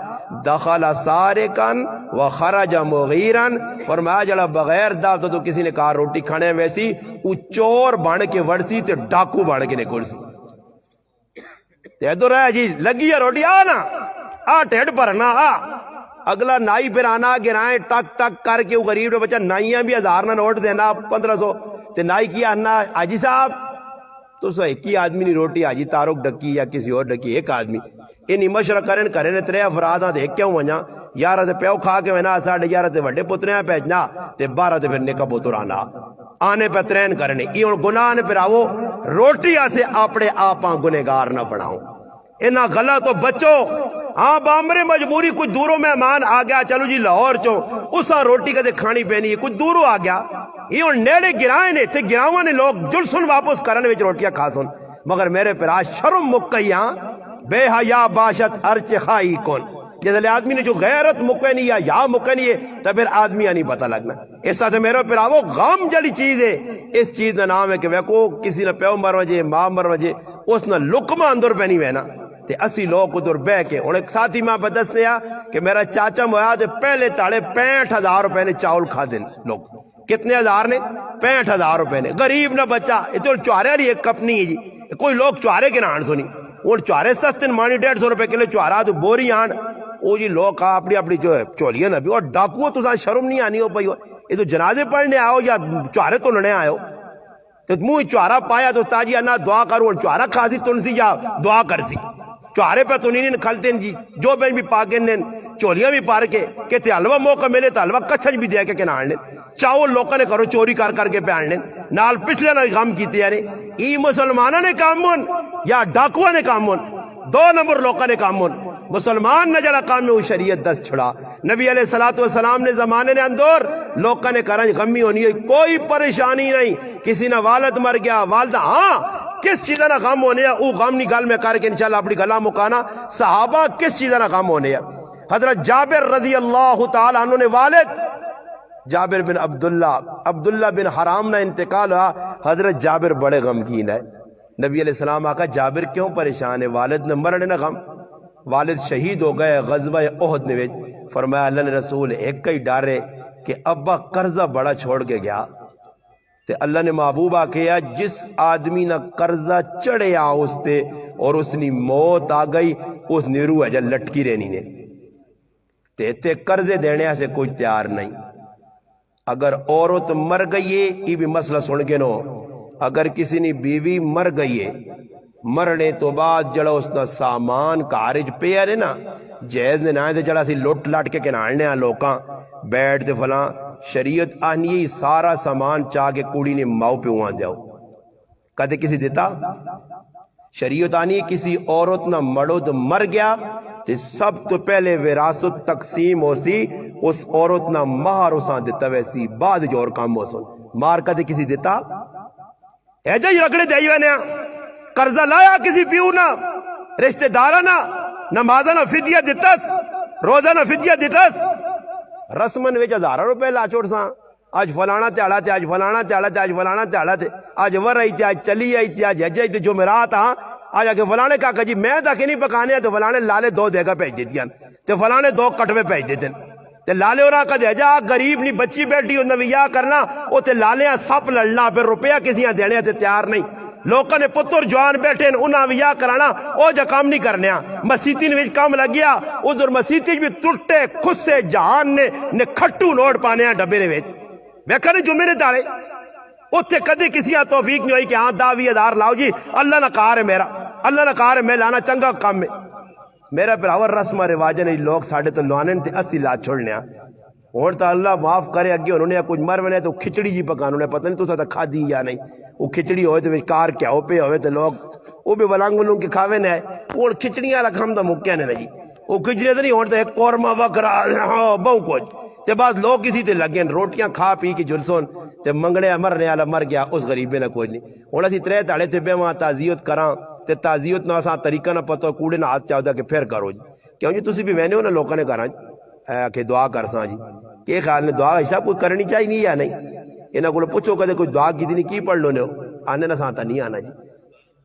دخل سارقن و خرج مغیرن فرمایا جڑا بغیر دعوت تو کسی نے کہا روٹی کھانے ویسی او چور بن کے ورسی تے ڈاکو بن کے نکل سی تے تو رہا جی لگی ہے روٹی آنا آ ٹھیڑ بھرنا آ اگلا نائی پھر آنا گرائیں ٹک ٹک کر کے وہ غریب نے بچہ نائیاں بھی 1000 نہ نوٹ دینا 1500 تے نائی کیا انا آجی صاحب تو سو ایک ہی آدمی نہیں روٹی آجی تارک ڈکی یا کسی اور ڈکی ایک آدمی انہی مشرہ کریں 3 افراد ہیں دیکھ کیوں ونجا 11 تے پیو کھا کے وینا 11:30 تے وڈے پترے ہیں پیجنا تے 12 تے پھر نکا پتر آنا آنے پہ 3 کرنے یہ گناہ نے پھر آو روٹی آسے اپنے آپاں گنہگار نہ بڑھاؤں انہا غلط تو بچو. ہاں بامرے مجبوری کچھ دوروں مہمان آ گیا چلو جی لاہور چو اسا روٹی کدے کھانی پینی ہے کچھ دوروں آ گیا یہ نیڑے گرائیں نے تھے گراؤں نے لوگ جلسن واپس کرنے وچ روٹیاں کھا سن مگر میرے پرا شرم مکیاں بے حیا باشت ارچ خائی کون جیسے آدمی نے جو غیرت مکینی یا مکینی ہے تو پھر آدمی نہیں پتہ لگنا. اس ساتھ میرے پرا وہ غم جڑی چیز ہے اس چیز کا نام ہے کہ ویکو کسی نے پیو مر وجے ماں مر وجے اس نے لقمہ اندر پہ نہیں وینا تے اسی لوگ ادھر بہ کے اور ایک ساتھی ماں پہ دس لیا کہ میرا چاچا مویا تے پہلے تاڑے 65,000 روپے نے چاول کھا دیں لوگ کتنے ہزار نے 65,000 روپے نے غریب نہ بچہ اتنے چوارے والی ایک کپ نہیں ہے جی کوئی لوگ چوارے کے نان سنی اور چوارے سستے مانی 150 روپے کلو چوارا تو بوری آن وہ جی لوگ اپنی اپنی جو ہے چولیاں نہ بھی اور ڈاکو تو شرم نہیں آنی ہو پئی یہ تو جنازے پڑھنے آؤ یا چوارے تو لڑنے آئے ہو تو منہ چوارا پایا تو تاجی انا دعا کرو اور چوارا کھا سی تنسی یا دعا کر سی چوارے پہ تو نہیں کھلتے جی جو بین بھی پاکن چولیاں بھی پار کے کہتے حلوہ موقع ملے تو حلوہ کچھج بھی دیا کہ نان لیں چاول لوگوں نے کرو چوری کر کر کے پہن لیں نال پچھلے نہ غم کیتے یعنی ای مسلمانہ نے کام من یا ڈاکوہ نے کام من 2 نمبر لوگوں نے کام من مسلمان نے جڑا کام میں وہ شریعت دست چھڑا. نبی علیہ الصلوۃ والسلام نے زمانے نے اندور لوکاں نے کرن غمی ہونی ہے, کوئی پریشانی نہیں. کسی نہ والد مر گیا, والدہ, ہاں کس چیز نہ غم ہونے ہے وہ غم نہیں گل میں کر کے انشاءاللہ اپنی گلا مکانا. صحابہ کس چیز نہ غم ہونے ہے. حضرت جابر رضی اللہ تعالی عنہ نے والد جابر بن عبداللہ بن حرام نہ انتقال ہوا. حضرت جابر بڑے غمگین ہے. نبی علیہ السلام آقا جابر کیوں پریشان ہے؟ والد نے مرنے نہ غم, والد شہید ہو گئے غزوہ احد نے. فرمایا اللہ نے رسول ایک ہی ڈر ہے کہ ابا قرضہ بڑا چھوڑ کے گیا, تے اللہ نے محبوبہ کیا جس آدمی نہ قرضہ چڑھے آ اس تے اور اس نی موت آ گئی اس نیرو ہے جا لٹکی رہنی نے تے قرضے دینے سے کوئی تیار نہیں. اگر عورت مر گئی ہے یہ بھی مسئلہ سن کے نو, اگر کسی نے بیوی مر گئی ہے مرنے تو بعد جڑا اس نا سامان کارج پہ ہے نا جیز نے نائے دے جڑا سی لوٹ لاٹ کے کنالنے ہیں لوکاں بیٹھ دے فلاں, شریعت آنی ہے سارا سامان چاہ کے کوڑی نے ماؤ پہ ہوان جاؤ. کدے کسی دیتا؟ شریعت آنی ہے کسی عورت نہ مرد مر گیا تے سب تو پہلے وراثت تقسیم ہو سی اس عورت نہ مہر اساں دیتا ویسی بعد جو اور کام ہو سن. مار کدے کسی دیتا؟ اے جا ہی رکڑے دے ہوئے نیا قرضہ لایا کسی پیو نہ رشتہ دارہ نہ نمازہ نہ فدیہ دیتس روزہ نہ فدیہ دیتس رسمن ویچ 1000 روپے لا چھوڑ ساں. آج فلانا تیاڑا تے, آج فلانا تیاڑا تے, آج فلانا تیاڑا تے, آج ور آئی تے, آج چلی آئی تے, آج ہج آئی تے, جمعرات ہاں آج آکے فلانے کہا جی میں تاکہ نہیں پکانے ہیں تو فلانے لالے 2 دیگا پیج دیتی ہیں تے فلانے 2 کٹوے پیج دیتے ہیں تے لالے اور آقا دے جا غریب نہیں بچی بیٹھی ہوں نویہ کرنا او تے لالے ہیں سپ لڑنا پھر روپیہ کسی ہیں دینے تے تیار نہیں. لوکاں نے پتر جوان بیٹھے ہیں انہاں ویاہ کرانا او جا کام نہیں کرنے ہیں. مسیطی نے کام لگ گیا ادھر مسیطی بھی ٹوٹے خسے جہان نے کھٹو نوٹ پانے ہیں ڈبے نے ویکھا نہیں جو میرے دارے اتھے کدے کسی ہاں توفیق نہیں ہوئی کہ ہاں 10,000 لاؤ جی اللہ نہ کار ہے میرا, اللہ نہ کار ہے میں لانا چنگا کام میں. میرا پراور رسم رواج نہیں لوگ ساڑھے تو لوانے تے 80 لا چھوڑنے ہیں. اور تا اللہ معاف کرے اگے انہوں نے کچھ مر بنے تو کھچڑی جی پکانوں نے پتہ نہیں تو سا کھا دی یا نہیں. وہ کھچڑی ہوئے تو کار کیا ہو پہ ہوئے تو لوگ وہ بھی ولانگلوں کے کھاوے نہ ہے اور کھچڑیاں رکھم دا مکیا نے نہیں وہ کھچڑی تو نہیں ہوتا ہے قورمہ وقرا بہو کچھ تے بعد لوگ کسی تے لگے روٹیاں کھا پی کے جلسون تے منگڑے مرنے والا مر گیا اس غریبے نہ کوئی نہیں. ہوں اسی 3 تاڑے تے بے وہاں تعزیت کراں تے تعزیت نہ اساں طریقہ نہ پتہ کوڑے نہ ہاتھ چاہدا کہ پھر کرو جی کیوں جی تسی بھی میں نے انہاں لوکاں نے کراں کہ دعا کرساں جی کہ خیال نے دعا ایسا کوئی کرنی چاہیے نہیں یا نہیں. انہاں کو پوچھو کدے کوئی دعا کی نہیں کی پڑھ لو نے آنے نہ سانتا نہیں آنا جی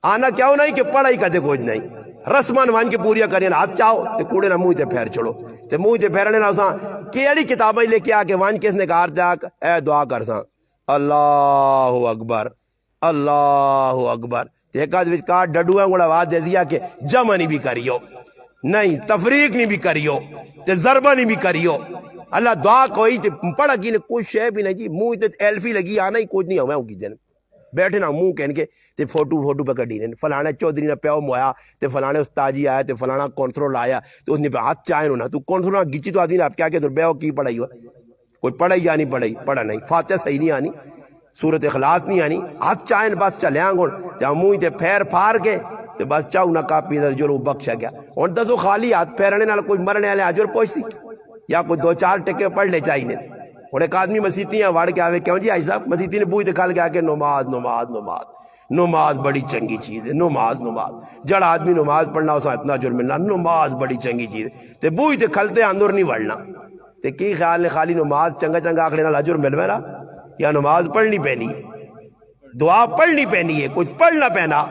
آنا کیوں نہیں کہ پڑھائی کدے کوئی نہیں رسمان وان کے پوریا کریں ہاتھ چاہو تے کوڑے نہ منہ تے پھیر چھڑو تے منہ تے پھیرنے نہ اساں کیڑی کتابیں لے کے آ کے وان کس نے کہا دیا اے دعا کرساں اللہ اکبر اللہ اکبر. ایک آدھ وچ کار ڈڈوئیں گوڑا واد دے دیا کہ جمع نہیں بھی کریو نہیں تفریق نہیں بھی کریو تے ضربہ نہیں بھی کریو. اللہ دعا کوئی تے پڑھا کی نے کوئی شے بھی نہیں جی منہ تے ایلفی لگی آنا ہی کچھ نہیں ہوا ہوں کی دن بیٹھے نا منہ کہن کے تے فوٹو پہ کڈی نے فلانا چودھری نے پیو مویا تے فلانے استاجی آیا تے فلانا کونسرول آیا تو اس نے ہاتھ چاہیں ہونا تو کونسرول گچی تو آدمی نے آپ کیا کہ بیو کی پڑھائی ہوا کوئی پڑھائی یا نہیں پڑھائی پڑھا نہیں فاتحہ صحیح نہیں آنی سورت اخلاص نہیں آنی ہاتھ چاہیں بس چلیاں گون تے منہ تے پھیر پھار کے تے بس چاہو نہ کاپی دا جو بخشا گیا. ہن دسو خالی ہاتھ پھیرنے نال کوئی مرنے والے اجر پہنچ یا کوئی 2-4 ٹکے پڑھ لے چاہیے. اور ایک آدمی مسیتیاں وڑ کے آوے کیوں جی آئی صاحب مسیتی نے بوئی دکھال کے آ کے نماز بڑی چنگی چیز ہے. نماز جڑا آدمی نماز پڑھنا اسا اتنا جرم ملنا نماز بڑی چنگی چیز ہے تے بوئی تے کھلتے اندر نہیں وڑنا تے کی خیال نے خالی نماز چنگا آخر نال اجر مل میرا یا نماز پڑھنی پینی ہے دعا پڑھنی پینی ہے کچھ پڑھنا پینا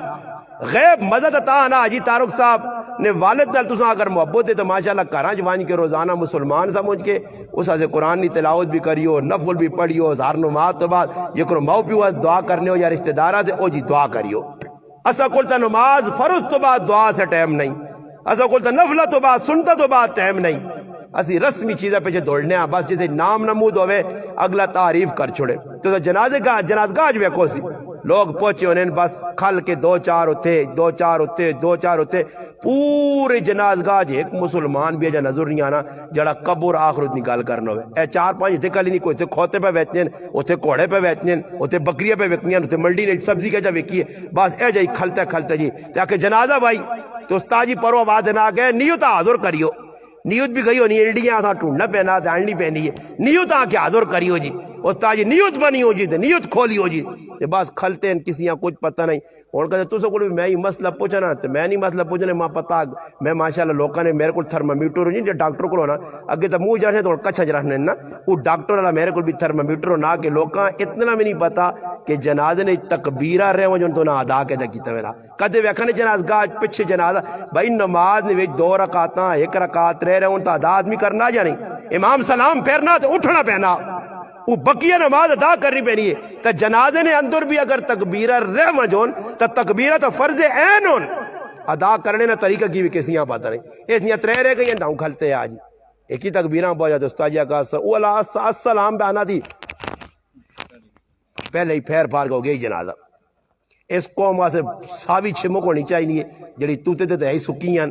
غیب مدد عطا نا حاجی طارق صاحب نے والد نال تساں اگر محبت ہے تو ماشاءاللہ کراں جوان کے روزانہ مسلمان سمجھ کے اس سے قرآن کی تلاوت بھی کریو نفل بھی پڑھیو ہزار نماز تو بعد جے کرو ماؤ پیو دعا کرنے ہو یا رشتہ دارہ سے او جی دعا کریو. اسا کولتا نماز فرض تو بعد دعا سے ٹائم نہیں اسا کولتا نفلہ تو بعد سنتا تو بعد ٹائم نہیں اسی رسمی چیزیں پیچھے دوڑنے ہیں بس جیسے نام نمود ہوئے اگلا تعریف کر چھوڑے تو جنازگاہ جو کو سی لوگ پہنچے انہیں بس کھل کے 2-4 ہوتے پورے جنازگاہ جے ایک مسلمان بھی جا نظر نہیں آنا جڑا قبر آخرت نکال کرنا ہوئے اے 4-5 اتھے کلی نہیں کوئی اتھے کھوتے پہ بیٹھنے ہیں اتھے کوڑے پہ بیٹھنے ہیں اتھے بکریہ پہ بیٹھنے ہیں اتھے ملڈی نے سبزی کے جا بیکی ہے بس اے جائی کھلتے جی تاکہ جنازہ بھائی تو استاد جی پرو آواز نہ گئے نیت حاضر کریو نیت بھی گئی ہونی ہے انڈیاں تھا ٹھونڈنا پہنا دانڈی پہنی ہے نیت آ کے حاضر کریو جی استاد جی نیت بنی ہو جی تو نیت کھولی ہو جی تے بس کھلتے ہیں کسی یہاں کچھ پتہ نہیں اور کہتے تو سو کو میں ہی مسئلہ پوچھنا تو میں نہیں مسئلہ پوچھنے ماں پتہ میں ماشاءاللہ لوکاں نے میرے کو تھرمامیٹر ہو جی ڈاکٹر کو ہونا اگے تو منہ جانے تو کچھ رہنے نا وہ ڈاکٹر والا میرے کو بھی تھرمامیٹر ہونا کہ لوکاں اتنا بھی نہیں پتا کہ جنازے نے تکبیرہ رہے ہو جو تو نہ ادا کے کیتا میرا کدے ویکھنے جناز گاہ پیچھے جنازہ بھائی نماز نے وچ 2 رکعتاں 1 رکعت رہ ہون تو ادا آدمی کرنا یا نہیں امام سلام پھیرنا تو اٹھنا پہنا وہ بقیہ نماز ادا کرنی پہنی ہے تو جنازے نے اندر بھی اگر تکبیرہ رہ مجھون تو تکبیرہ تو فرض عین ہون ادا کرنے نہ طریقہ کی بھی کسی یہاں پاتا نہیں اس نیاں 3 رہ گئی ہیں کھلتے ہیں آج ایک ہی تکبیرہ پہنچا تو استاد جی کا السلام پہ آنا تھی پہلے ہی پھیر پھار ہو گئی جنازہ اس قوم سے ساوی چھمک ہونی چاہیے جڑی توتے تے ہے سکیاں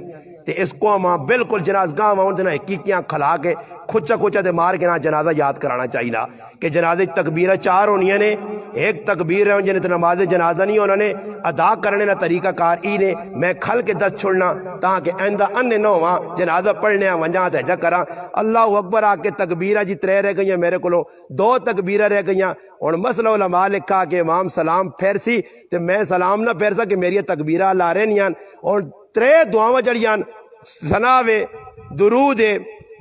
تے اس قوم بالکل جناز گاہ وہاں تے نہ حقیقیاں کھلا کے کھچا کھچا تے مار کے نہ جنازہ یاد کرانا چاہیے کہ جنازے تکبیرہ 4 ہونی نے ایک تکبیر ہے جنہیں نماز جنازہ نہیں ہونا نے ادا کرنے نہ طریقہ کار ای نے میں کھل کے دست چھوڑنا تاکہ آئندہ ان نہ ہوا جنازہ پڑھنے ونجا تے جا کراں اللہ اکبر آ کے تکبیرہ جی 3 رہ گئی میرے کو 2 تکبیرہ رہ گئی اور مسئلہ علماء لکھا کہ امام سلام پھیرسی تے میں سلام نہ پھیرسا کہ میری تکبیرہ لا رہے نیاں اور 3 دعاواں جڑیاں ثناوے درود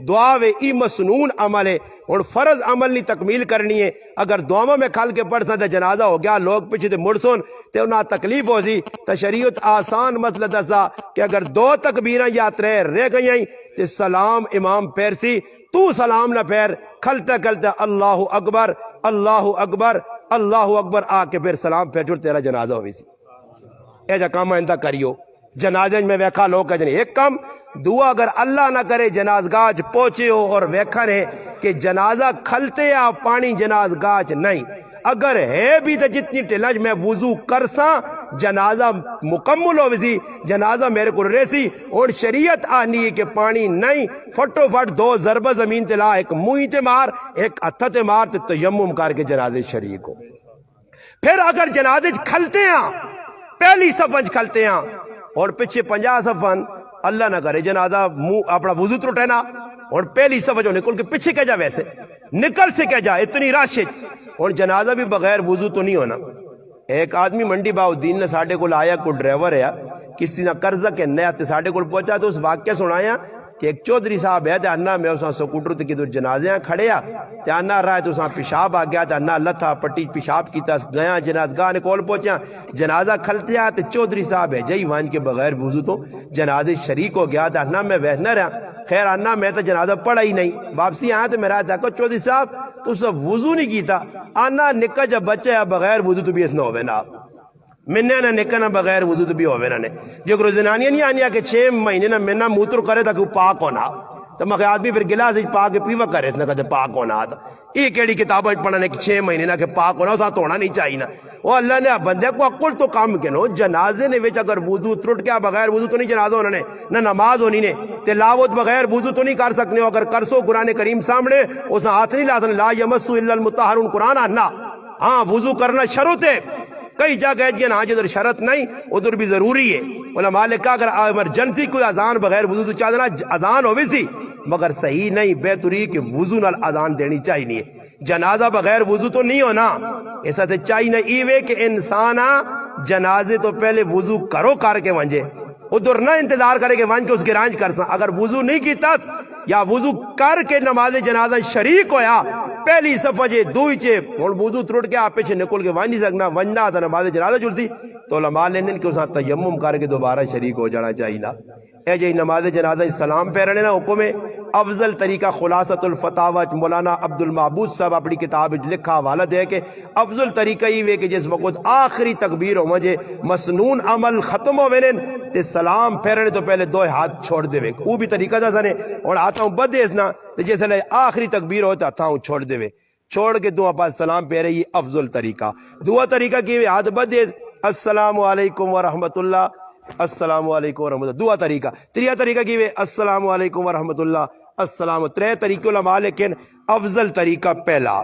دعاوے ای مسنون عمل ہے اور فرض عمل نہیں تکمیل کرنی ہے اگر دعاواں میں کھل کے پڑھ سکتا جنازہ ہو گیا لوگ پیچھے تے مرسون تے انہاں تکلیف ہو سی تو شریعت آسان مسئلہ دسا کہ اگر 2 تکبیرہ یا 3 رہ گئی تے سلام امام پھیرسی تو سلام نہ پھیر کھلتے کھلتے اللہ اکبر اللہ اکبر اللہ اکبر آ کے پھر سلام پھیر چھوڑ تیرا جنازہ ہوئی سی اے جا کام آئندہ کریو جنازے میں ویکھا لوگ کہتے ہیں ایک کام دعا اگر اللہ نہ کرے جنازگاہ پہنچے ہو اور ویکھا رہے کہ جنازہ کھلتے یا پانی جنازگاہ نہیں اگر ہے بھی تو جتنی ٹلج میں وضو کرساں جنازہ مکمل ہو سی جنازہ میرے کو ریسی اور شریعت آنی ہے کہ پانی نہیں فٹو فٹ 2 ضربہ زمین تلا ایک منہ تے مار ایک ہتھ تے مار تے تیمم کر کے جنازے شریک ہو پھر اگر جنازے کھلتے ہیں پہلی صف کھلتے ہیں اور پیچھے 50 صفن اللہ نہ کرے جنازہ منہ اپنا وضو ٹوٹے نا اور پہلی صف جو نکل کے پیچھے کیا جا ویسے نکل سے کیا جا اتنی رش اور جنازہ بھی بغیر وضو تو نہیں ہونا ایک آدمی منڈی باؤدین نے ساڑھے کو آیا کوئی ڈرائیور ہے کسی نہ قرضہ کے نیا تے ساڑھے کو پہنچا تو اس واقعہ سنایا کہ ایک چودھری صاحب ہے تے انہا میں اساں سکوٹر تے کدھر جنازے ہیں کھڑے تے انہا رہا ہے تو اساں پیشاب آ گیا تے انہا اللہ تھا پٹی پیشاب کیتا گیا جنازگاہ نے کول پہنچا جنازہ کھلتے ہیں تے چودھری صاحب ہے جائی وان کے بغیر وضو تو جنازے شریک ہو گیا تے انہا میں وحنا رہا خیر انہا میں تو جنازہ پڑھا ہی نہیں واپسی آیا تے میرا دیکھو چودھری صاحب تو سب وضو نہیں کیتا انہا نکا جب بچہ ہے بغیر وضو تو بھی اس نہ ہوئے نا منہ نہ نکنا بغیر وضو تو بھی ہوئے نا جو کرو زنانیاں نہیں آنیا کہ 6 مہینے نہ منہ موتر کرے تاکہ وہ پاک ہونا تو مگر آدمی پھر گلاس پاک پیوا کرے اس نے کہتے پاک ہونا تھا یہ کیڑی کتابیں پڑھنے کہ 6 مہینے نہ کہ پاک ہونا اسا توڑنا نہیں چاہیے نا وہ اللہ نے بندے کو عقل تو کام کے نو جنازے نے وچ اگر وضو ترٹ گیا بغیر وضو تو نہیں جنازہ ہونا نے نہ نماز ہونی نے تلاوت بغیر وضو تو نہیں کر سکنے اگر کرسو قرآن کریم سامنے اس ہاتھ نہیں لا لا یمسو الا المطہرون قرآن آنا ہاں وضو کرنا شرط ہے کئی جگہ جی نا جدھر شرط نہیں ادھر بھی ضروری ہے علماء نے کہا اگر ایمرجنسی کوئی اذان بغیر وضو تو چاہنا اذان ہوئی سی مگر صحیح نہیں بہتری کہ وضو نال اذان دینی چاہیے جنازہ بغیر وضو تو نہیں ہونا ایسا تو چاہیے نہیں ایوے کہ انسان جنازے تو پہلے وضو کرو کر کے ونجے ادھر نہ انتظار کرے کہ ون کے اس گرانج کرسا اگر وضو نہیں کیتا یا وضو کر کے نماز جنازہ شریک ہویا پہلی صفحہ جے دوئی چے اور وضو ترٹ کے آپ پیچھے نکل کے وان نہیں سکنا وننا تھا نماز جنازہ جڑتی تو علماء نے کہ اسا تیمم کر کے دوبارہ شریک ہو جانا چاہیے نا اے جے نماز جنازہ سلام پھیرنے نا حکم ہے افضل طریقہ خلاصۃ الفتاوی مولانا عبد المعبود صاحب اپنی کتاب لکھا حوالہ دے کہ افضل طریقہ یہ ہے کہ جس وقت آخری تکبیر ہو مجھے مسنون عمل ختم ہو وینن تے سلام پھیرنے تو پہلے 2 ہاتھ چھوڑ دے وے وہ بھی طریقہ دا سنے اور ہاتھوں بدے اس نا تے جیسے لے آخری تکبیر ہوتا ہاتھوں چھوڑ دے وے چھوڑ کے دعا پاس سلام پھیرے یہ افضل طریقہ دعا طریقہ کی ہاتھ بدے السلام علیکم ورحمۃ اللہ السلام علیکم ورحمۃ اللہ دعا طریقہ تریا طریقہ کی السلام علیکم ورحمۃ اللہ السلام 3 طریقے علماء لیکن افضل طریقہ پہلا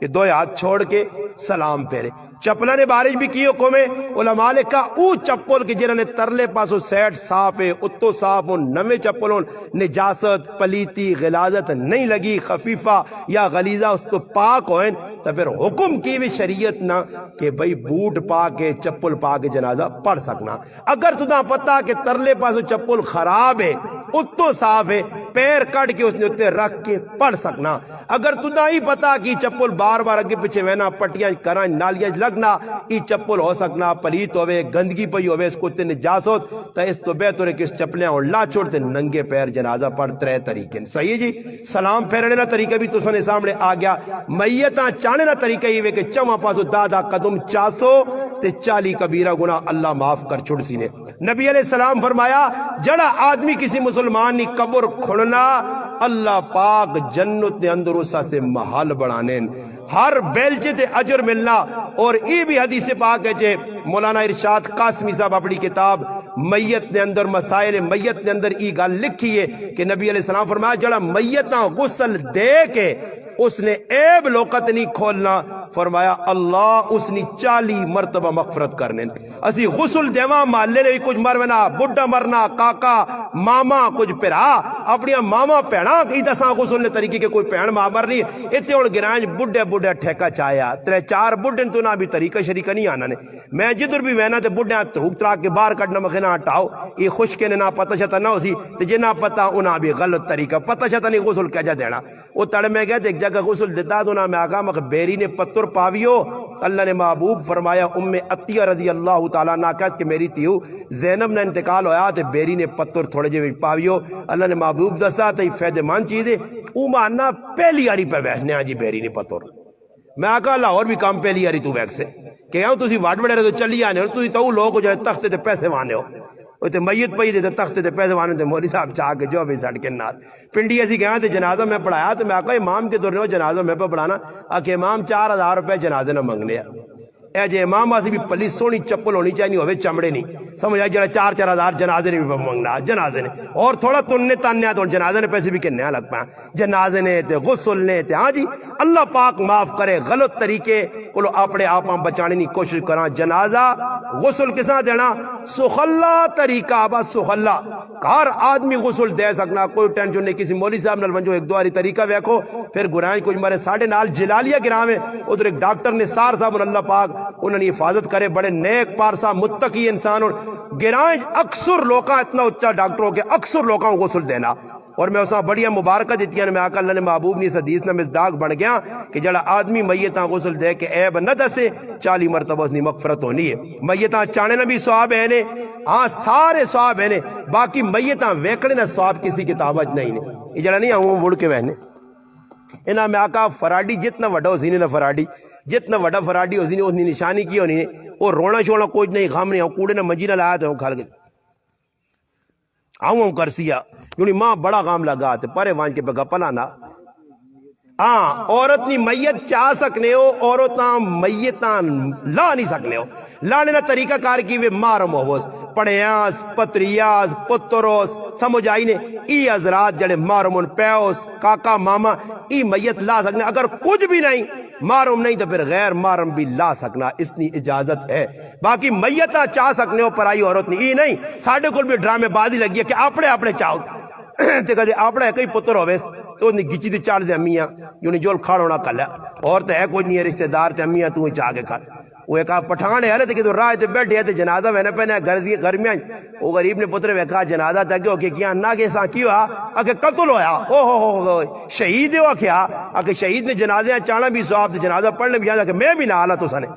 کہ دو ہاتھ چھوڑ کے سلام پھیرے. چپلہ نے بارش بھی کی حکم ہے. علماء نے کہا او چپل کے جنہوں نے ترلے پاسو سیٹ صاف ہے اتو صاف ہو نوے چپلوں نجاست پلیتی غلاظت نہیں لگی خفیفہ یا غلیظہ اس تو پاک ہوئیں تو پھر حکم کی بھی شریعت نہ کہ بھئی بوٹ پا کے چپل پا کے جنازہ پڑھ سکنا. اگر تُدھا پتا کہ ترلے پاسو چپل خراب ہے اتو صاف ہے پیر کٹ کے اس نے اتنے رکھ کے پڑھ سکنا. اگر تُدھا ہی پتا کہ چپل بار بار اگے پیچھے وینا پٹیاں کرائیں نالیاں لگنا ای چپل ہو سکنا پلیت ہوئے گندگی پئی ہوئے اس کو تے نجاست تو اس تو بہتر ہے کہ اس چپلیاں اور لا چھوڑتے ننگے پیر جنازہ پڑھ ترے طریقے. صحیح جی. سلام پھیرنے نا طریقہ بھی تو سنے سامنے آ گیا. میتاں چانے نا طریقہ یہ کہ چواں پاسو دادا قدم چاسو تے 40 کبیرہ گناہ اللہ معاف کر چھوڑ سی نے. نبی علیہ السلام فرمایا جڑا آدمی کسی مسلمان نی قبر کھڑنا اللہ پاک جنت دے اندر اسا سے محل بڑھانے ہر بیلچے تے اجر ملنا. اور ای بھی حدیث پاک ہے جے مولانا ارشاد قاسمی صاحب اپنی کتاب میت دے اندر مسائل میت دے اندر ای گل لکھی ہے کہ نبی علیہ السلام فرمایا جڑا میتاں غسل دے کے اس نے عیب لوکت نہیں کھولنا فرمایا اللہ اس نے 40 مرتبہ مغفرت کرنے. اسی غسل دیواں محلے نے بھی کچھ مرنا بڑھا مرنا کاکا ماما کچھ پھرا اپنی ماما پیڑا کئی دساں غسل نے طریقے کے کوئی پیڑ ماں مر نہیں اتنے ہوں گرانج بڑھے بڑھے ٹھیکا چایا 3-4 بڑھے تو نہ بھی طریقہ شریکہ نہیں آنا نے. میں جدھر بھی وینا تے بڑھے تھوک ترا کے باہر کٹنا مخینا ہٹاؤ یہ خشکے نے نہ پتہ شتا نہ اسی تے جنہ پتہ انہاں بھی غلط طریقہ پتہ شتا نہیں غسل کیا جا دینا. وہ تڑ میں گئے ایک جگہ غسل دیتا تو نہ میں آگا مگر بیری نے پتر پاویو. اللہ نے محبوب فرمایا ام عطیہ رضی اللہ تعالیٰ عنہ کہت کہ میری تیو زینب نے انتقال ہویا تے بیری نے پتر تھوڑے جے پاویو. اللہ نے محبوب دستا تے فیدے مان چیز ہے او ماننا پہلی آری پہ بیٹھنے آجی بیری نے پتر. میں آگا اللہ اور بھی کام پہلی آری تو بیک سے کہ ہوں تسی واٹ بڑے رہے تو چلی آنے ہو تسی تو لوگ ہو جائے تختے تے پیسے وانے ہو وہ تے میت پئی دے تے تختے تے پیسے وانے تے مولی صاحب چاہ کے جو بھی سٹ کے نات پنڈی ایسی گیا تے جنازہ میں پڑھایا تو میں آقا امام کے دور نے ہو جنازہ میں پہ پڑھانا آکے امام 4000 روپے جنازے نہ منگنے اے جے امام آسی بھی پلی سونی چپل ہونی چاہیے نہیں ہوئے چمڑے نہیں سمجھ آئی جڑا 4-4000 جنازے نے بھی منگنا جنازے نے اور تھوڑا تننے تاننے تو جنازے نے پیسے بھی کہنے لگ پائیں جنازے نے تے غسل نے تے ہاں جی اللہ پاک معاف کرے غلط طریقے کو اپنے آپ بچانے کی کوشش کرنا. جنازہ غسل کسا دینا سخلا طریقہ بس سخلا ہر آدمی غسل دے سکنا کوئی ٹینشن نہیں. کسی مولی صاحب نال ونجو 1-2 طریقہ ویکھو پھر گرائیں کچھ مرے ساڑھے نال جلالیہ گراں میں ادھر ایک ڈاکٹر نے سار صاحب اللہ پاک انہوں نے حفاظت کرے بڑے نیک پارسا متقی انسان اور گرائیں اکثر لوکاں اتنا اچھا ڈاکٹر ہو کے اکثر لوکاں غسل دینا. اور میں اسا بڑیا مبارکہ دیتی ہیں میں آقا اللہ نے محبوب نے اس حدیث نہ مصداق بن گیا کہ جڑا آدمی میتاں غسل دے کے عیب نہ دسے 40 مرتبہ اس نے مغفرت ہونی ہے. میتاں چانے نہ بھی ثواب ہے نے ہاں سارے ثواب ہے نے باقی میتاں ویکڑے نہ ثواب کسی کتاب اچ نہیں نے. یہ جڑا نہیں ہوں مڑ کے وہنے انہاں میں آقا فراڈی جتنا وڈا ہوسی نہ فراڈی جتنا وڈا فراڈی ہوسی نے اس نے نشانی کی ہونی ہے اور رونا شونا کچھ نہیں غم نہیں کوڑے نہ منجی نہ لایا تو کھال کے آؤں کرسیا یونی ماں بڑا غام لگا تے پرے وانج کے پہ گپا لانا. ہاں عورت نی میت چاہ سکنے ہو عورتاں میتاں لا نہیں سکنے ہو لانے نہ طریقہ کار کی وے مارم ہوس پڑیاس پتریاس پتروس سمجھ آئی نے ای حضرات جڑے مارمون پیوس کاکا ماما ای میت لا سکنے اگر کچھ بھی نہیں مارم نہیں تو پھر غیر مارم بھی لا سکنا اس نے اجازت ہے. باقی میتاں چاہ سکنے ہو پرائی عورت نہیں ای نہیں ساڑھے کل بھی ڈرامے بازی لگی ہے کہ اپنے چاہو تے کدے اپنے کئی پتر ہوئے تو انہیں گچی تے چاڑ دے امیاں یونی جول کھاڑ ہونا کل ہے اور تے ہے کوئی نہیں ہے رشتہ دار تے امیاں تو ہی چاہ کے کھاڑ وہ ایک پٹھان ہے تے کہ تو راہ تے بیٹھے ہے تے جنازہ وینے پہنے گرمیاں وہ غریب نے پتر ویکھا جنازہ تے کہ اوکے کیا نہ کہ ساں کیوں اکے قتل ہویا او شہید ہوا کیا اکے شہید نے جنازہ چانا بھی ثواب تے جنازہ پڑھنے بھی جانا کہ میں بھی نہ آلا تو سنے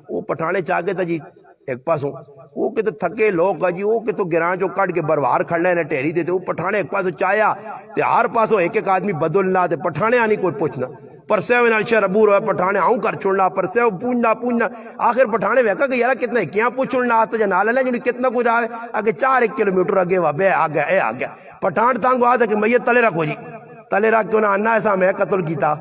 وہ پٹھانے چاہ کے تا جی ایک پاسوں وہ کہ تو تھکے لوگ جی وہ کہ تو گران جو کٹ کے بروار کھڑنا ہے ٹھہری دیتے وہ پٹھانے ایک پاسوں چاہیا تے ہر پاسوں ایک ایک آدمی بدلنا تے پٹھانے آنی کوئی پوچھنا پرسیو نال شربور ہوئے پٹھانے آؤں کر چھوڑنا پرسیو پونجنا آخر پٹھانے ویکا کہ یارا کتنا کیا پوچھنا آتا جا نالا لے جو کتنا کچھ آئے آگے 4 کلومیٹر آگے وابے آگیا اے آگیا پٹھان تانگو آتا کہ میت تلے رکھو جی تلے رکھ کیوں نہ آنا ایسا میں قتل کیتا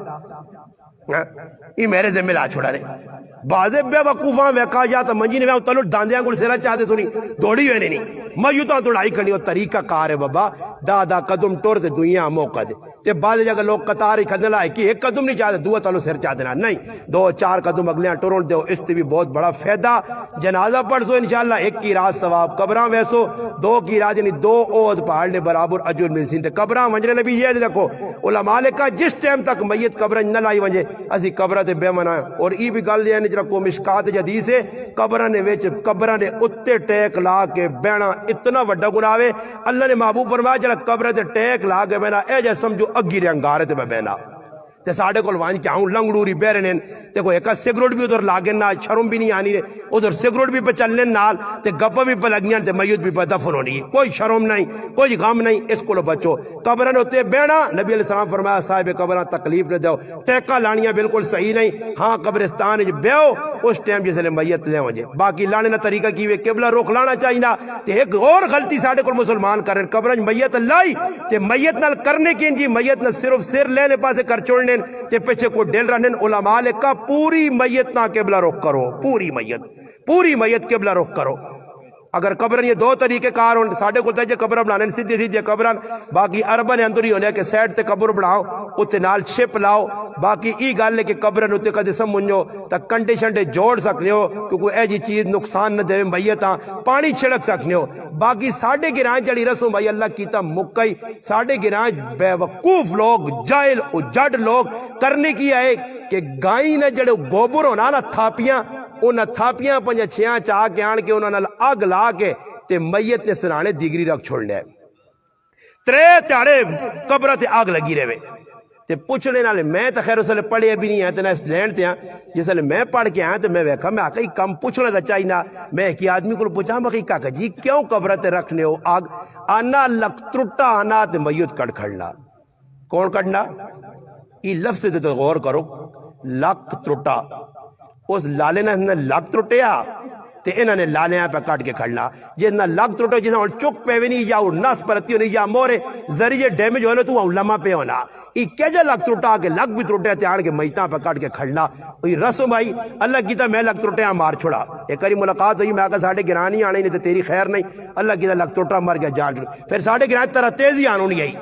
یہ میرے ذمہ لا چھوڑا رہے بعضے بے وقوفاں ویکا جا تا منجی نے تلو ڈاندیاں گل سیرا چاہتے سنی دوڑی ہوئے نہیں میں یوں تا دوڑائی کرنی ہو طریقہ کار ہے بابا دادا قدم ٹور دے دنیا موقع دے تے بعد جگہ لوگ قطار ہی کھدنے لائے کہ ایک قدم نہیں چاہتے دو تلو سر چاہتے نہیں 2-4 قدم اگلے ٹورن دیو اس تے بھی بہت بڑا فائدہ جنازہ پڑھ سو انشاءاللہ 1 کی رات ثواب قبراں ویسو 2 کی رات یعنی 2 اوہد پہاڑ نے برابر اجر ملسین تے قبراں ونجنے نبی یہ رکھو علماء نے کہا جس ٹائم تک میت قبر نہ لائی ونجے اسی قبر تے بے منع اور ای بھی گل یہ نہیں رکھو مشکات حدیث ہے قبر نے وچ قبر نے اتے ٹیک لا کے بہنا اتنا بڑا گناہ ہے اللہ نے محبوب فرمایا جڑا قبر تے ٹیک لا کے بہنا اے جے سمجھو اگی رے انگارے تے بہنا تے ساڈے کول وان کیا ہوں لنگڑوری بیرنے تے کوئی ایک سگریٹ بھی ادھر لاگے نہ شرم بھی نہیں آنی رے ادھر سگریٹ بھی پہ چلنے نال تے گپا بھی پہ لگیاں تے میت بھی پہ دفن ہونی کوئی شرم نہیں کوئی غم نہیں اس کو بچو قبر نے ہوتے بینا نبی علیہ السلام فرمایا صاحب قبر تکلیف نہ دیو ٹیکا لانیاں بالکل صحیح نہیں ہاں قبرستان وچ بیو اس ٹائم جس لے میت لے وجے باقی لانے نہ طریقہ کیوے قبلہ رخ لانا چاہیے تے ایک اور غلطی ساڈے کول مسلمان کرن قبر وچ میت لائی تے میت نال کرنے کی جی میت نہ صرف سر لینے پاسے کر چھوڑنے تے پیچھے کو ڈل رہنے علماء نے کہا پوری میت نہ قبلہ رخ کرو پوری میت قبلہ رخ کرو اگر قبر یہ 2 طریقے کار ہوں ساڈے کول تے قبر بنانے سیدھی سیدھی قبر باقی عرباں نے اندر ہی ہونے کہ سائڈ تے قبر بناؤ اوتے نال چھپ لاؤ باقی ای گل ہے کہ قبر نو تے کدے سمجھو تا کنڈے شنڈے جوڑ سکنے ہو کیونکہ اے جی چیز نقصان نہ دے میتاں پانی چھڑک سکنے ہو باقی ساڈے گراں جڑی رسم بھائی اللہ کیتا مکئی ساڈے گراں بے وقوف لوگ جاہل اجڑ لوگ کرنے کی ہے کہ گائیں نے جڑے گوبر ہونا نا تھاپیاں انہاں تھاپیاں 5-6 چاہ کے آن کے انہاں نال اگ لا کے تے میت نے سرانے دیگری رکھ چھوڑنے ہے 3 تیاڑے قبر تے آگ لگی رہے تے پوچھنے نالے میں تے خیر اس لئے پڑھے بھی نہیں ہے تے نہ اس لینڈ تے ہیں جس لئے میں پڑھ کے آیا تے میں ویکھا میں آکا کم پوچھنے دا چاہیے نا میں ایک آدمی کو پوچھا بخی کاکا جی کیوں قبر تے رکھنے ہو آگ آنا لک ترٹا آنا تے میت کڑ کھڑنا کون کڑنا یہ لفظ تے تو غور کرو لک ترٹا اس لالے نے لگ ترٹیا تے انہوں نے لالیاں پہ کٹ کے کھڑنا جتنا لگ ترٹو جتنا چک پہ بھی نہیں یا نس پرتی ہونی یا مورے ذریعے ڈیمیج ہونا تو لمحہ پہ ہونا یہ کیجا لگ ترٹا کے لگ بھی ترٹے تے آن کے میتاں پہ کٹ کے کھڑنا یہ رسم آئی اللہ کیتا میں لگ ترٹیاں مار چھوڑا ایک کری ملاقات ہوئی میں کہا ساڑھے گرانی آنے نہیں تے تیری خیر نہیں اللہ کیتا لگ ترٹا مر گیا جان پھر ساڑھے گرانی طرح تیزی آنوں نہیں آئی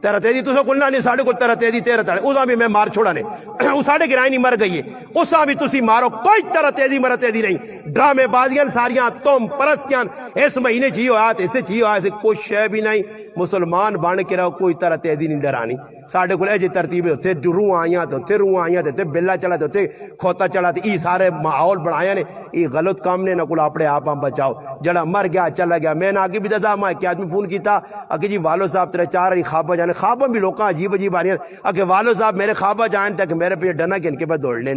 تیرا تیزی تو سو کلنا نہیں ساڑھے کو تیرا تیزی تیرا تاڑے اساں بھی میں مار چھوڑا نے اس ساڑھے گرائیں نہیں مر گئی ہے اساں بھی تسی مارو کوئی تیرا تیزی مرا تیزی نہیں ڈرامے بازیاں ساریاں تم پرستیاں اس مہینے چی ہو آتے اسے چی ہو آتے کوئی شے بھی نہیں مسلمان بان کے رہو کوئی تیرا تیزی نہیں ڈرانی ساڑھے کو لے جی ترتیب ہوتے روح آئیاں تے روح آئیاں تے بلا چلا تے کھوتا چلا تے ای سارے ماحول بنایا نے ای غلط کام نے نہ کل اپنے آپ بچاؤ جڑا مر گیا چلا گیا میں نے آگے بھی دزا میں کہ آدمی فون کیتا اگے جی والو صاحب تیرے 4 خوابہ جانے خوابہ بھی لوکاں عجیب عجیب آ رہی ہیں اگے والو صاحب میرے خوابہ جائیں تک میرے پہ ڈنا کہ ان کے بعد دوڑ لیں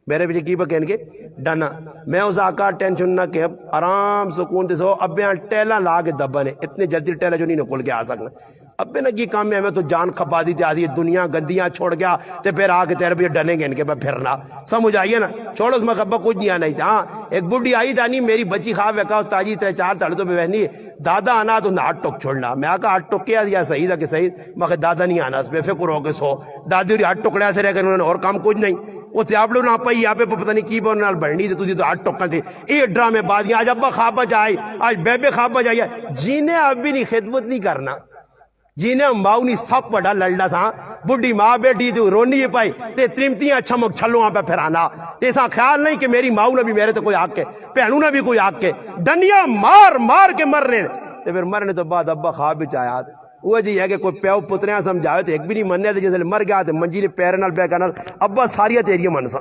میرے پیچھے کی پہ کہن کے ڈنا میں اس آقا ٹینشن نہ کہ آرام سکون تے سو اب یہاں ٹیلا لا کے دبا نے اتنے جلدی ٹیلا جو نہیں نکل کے آ سکنا اب نہ کی کام ہے میں تو جان کھپا دی تے آدھی دنیا گندیاں چھوڑ گیا تے پھر آ کے تیرے بھی ڈنے گے ان کے بعد پھرنا سمجھ آئیے نا چھوڑو اس میں کھپا کچھ نہیں آنا ہی تھا ہاں ایک بڈی آئی تھا نہیں میری بچی خواب ویکا تاجی تیرے 4 تڑ تو میں بہنی دادا آنا تو نہ ہٹ ٹوک چھوڑنا میں آکا ہٹ ٹوک کیا دیا صحیح تھا کہ صحیح مگر دادا نہیں آنا اس بے فکر ہو کے سو دادی اور ہٹ ٹکڑیا سے رہ کر انہوں نے اور کام کچھ نہیں وہ تھے آپ لوگ نہ پائی یہاں پہ پتہ نہیں کی بولنے بڑھنی تھی تو ہٹ ٹوکن تھی یہ ڈرامے بعد آج ابا خواب جائے آج بے خواب جائے جینے اب بھی نہیں خدمت نہیں کرنا جینے ماؤ نہیں سب بڑا لڑنا تھا بڑی ماں بیٹی تھی رونی پائی تے ترمتیاں چھمک چھلوں پہ پھرانا تے ایسا خیال نہیں کہ میری ماؤ نے بھی میرے تے کوئی آگ کے پہنوں نے بھی کوئی آگ کے ڈنیا مار مار کے مرنے تے پھر مرنے تو بعد ابا خواب بچ آیا وہ جی ہے کہ کوئی پیو پتریاں سمجھاوے تے ایک بھی نہیں مننے تے جیسے مر گیا تے منجی نے پیر نال بے کنال ابا ساریاں تیریاں منسا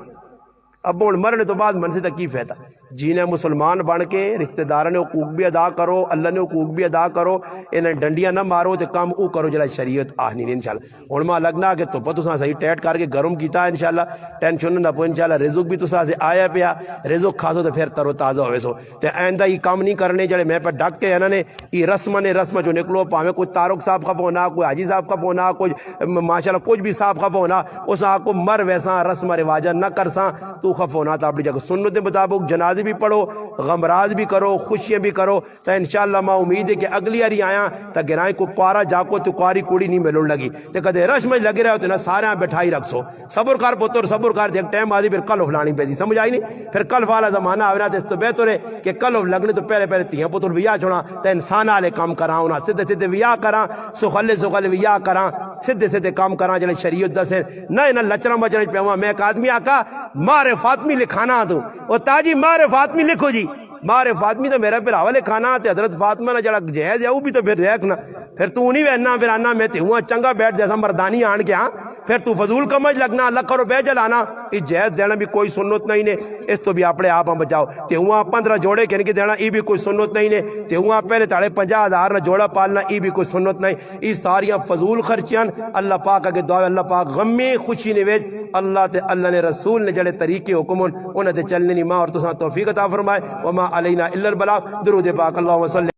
اب مرنے تو بعد منسی تک کی فائدہ جینے مسلمان بن کے رشتہ داروں نے حقوق بھی ادا کرو اللہ نے حقوق بھی ادا کرو انہیں ڈنڈیاں نہ مارو تے کام او کرو جڑا شریعت آہنی نہیں انشاءاللہ ہن ماں لگنا کہ تو پتہ سہی ٹیٹ کر کے گرم کیتا ہے انشاءاللہ ٹینشن نہ پو انشاءاللہ رزق بھی تساں سے آیا پیا رزق کھاسو تے پھر تر و تازہ ہوے سو تے آئندہ یہ کام نہیں کرنے جڑے میں پہ ڈک کے انہوں نے یہ رسم جو نکلو پاویں کوئی تارک صاحب کا ہونا کوئی حاجی صاحب کا ہونا کوئی ماشاءاللہ کچھ بھی صاحب کا ہونا اس کو مر ویسا رسم رواجہ نہ کرساں تو خف ہونا تھا اپنی جگہ سنت کے مطابق جنازے بھی پڑھو غمراز بھی کرو خوشیاں بھی کرو تو انشاءاللہ میں امید ہے کہ اگلی باری آیا تو گرائیں کو کوارا جاکو تو کواری کوڑی نہیں ملن لگی تو کدے رش میں لگے رہے ہو تو نہ سارے بٹھائی رکھ سو صبر کر پتر صبر کر ایک ٹائم آدھی پھر کلف لانی پہ سمجھ آئی نہیں پھر کلف والا زمانہ آنا تو اس تو بہتر ہے کہ کلف لگنے تو پہلے تیاں پتر ویا چھوڑا تو انسان والے کام کرا ہونا سیدھے سیدھے ویا کرا سخلے ویا کرا سیدھے سیدھے کام کرا جلے شریعت دسے نہ لچنا مچنا پہ میں ایک آدمی آکا مارے فاطمی لکھانا تو وہ تاجی مارے فاطمی لکھو جی مارے فاطمی تو میرا پھر حوالے کھانا تے حضرت فاطمہ نے جڑا جہیز ہے وہ بھی تو پھر دیکھنا پھر تو نہیں وینا پھر آنا میں تے ہوں چنگا بیٹھ جیسا مردانی آن کے ہاں پھر تو فضول کمج لگنا لکھ روپے جلانا یہ جہیز دینا بھی کوئی سنت نہیں نے اس تو بھی اپنے آپ بچاؤ تے ہوں 15 جوڑے کہنے کے دینا یہ بھی کوئی سنت نہیں نے تے ہوں پہلے تاڑے 50,000 نہ جوڑا پالنا یہ بھی کوئی سنت نہیں یہ ساریاں فضول خرچیاں اللہ پاک اگے دعا اللہ پاک غمی خوشی نویج اللہ تے اللہ نے رسول نے جڑے طریقے حکم انہاں تے چلنے نہیں ماں اور تساں توفیق عطا فرمائے وما علینا الا البلاغ درود پاک اللہم صلی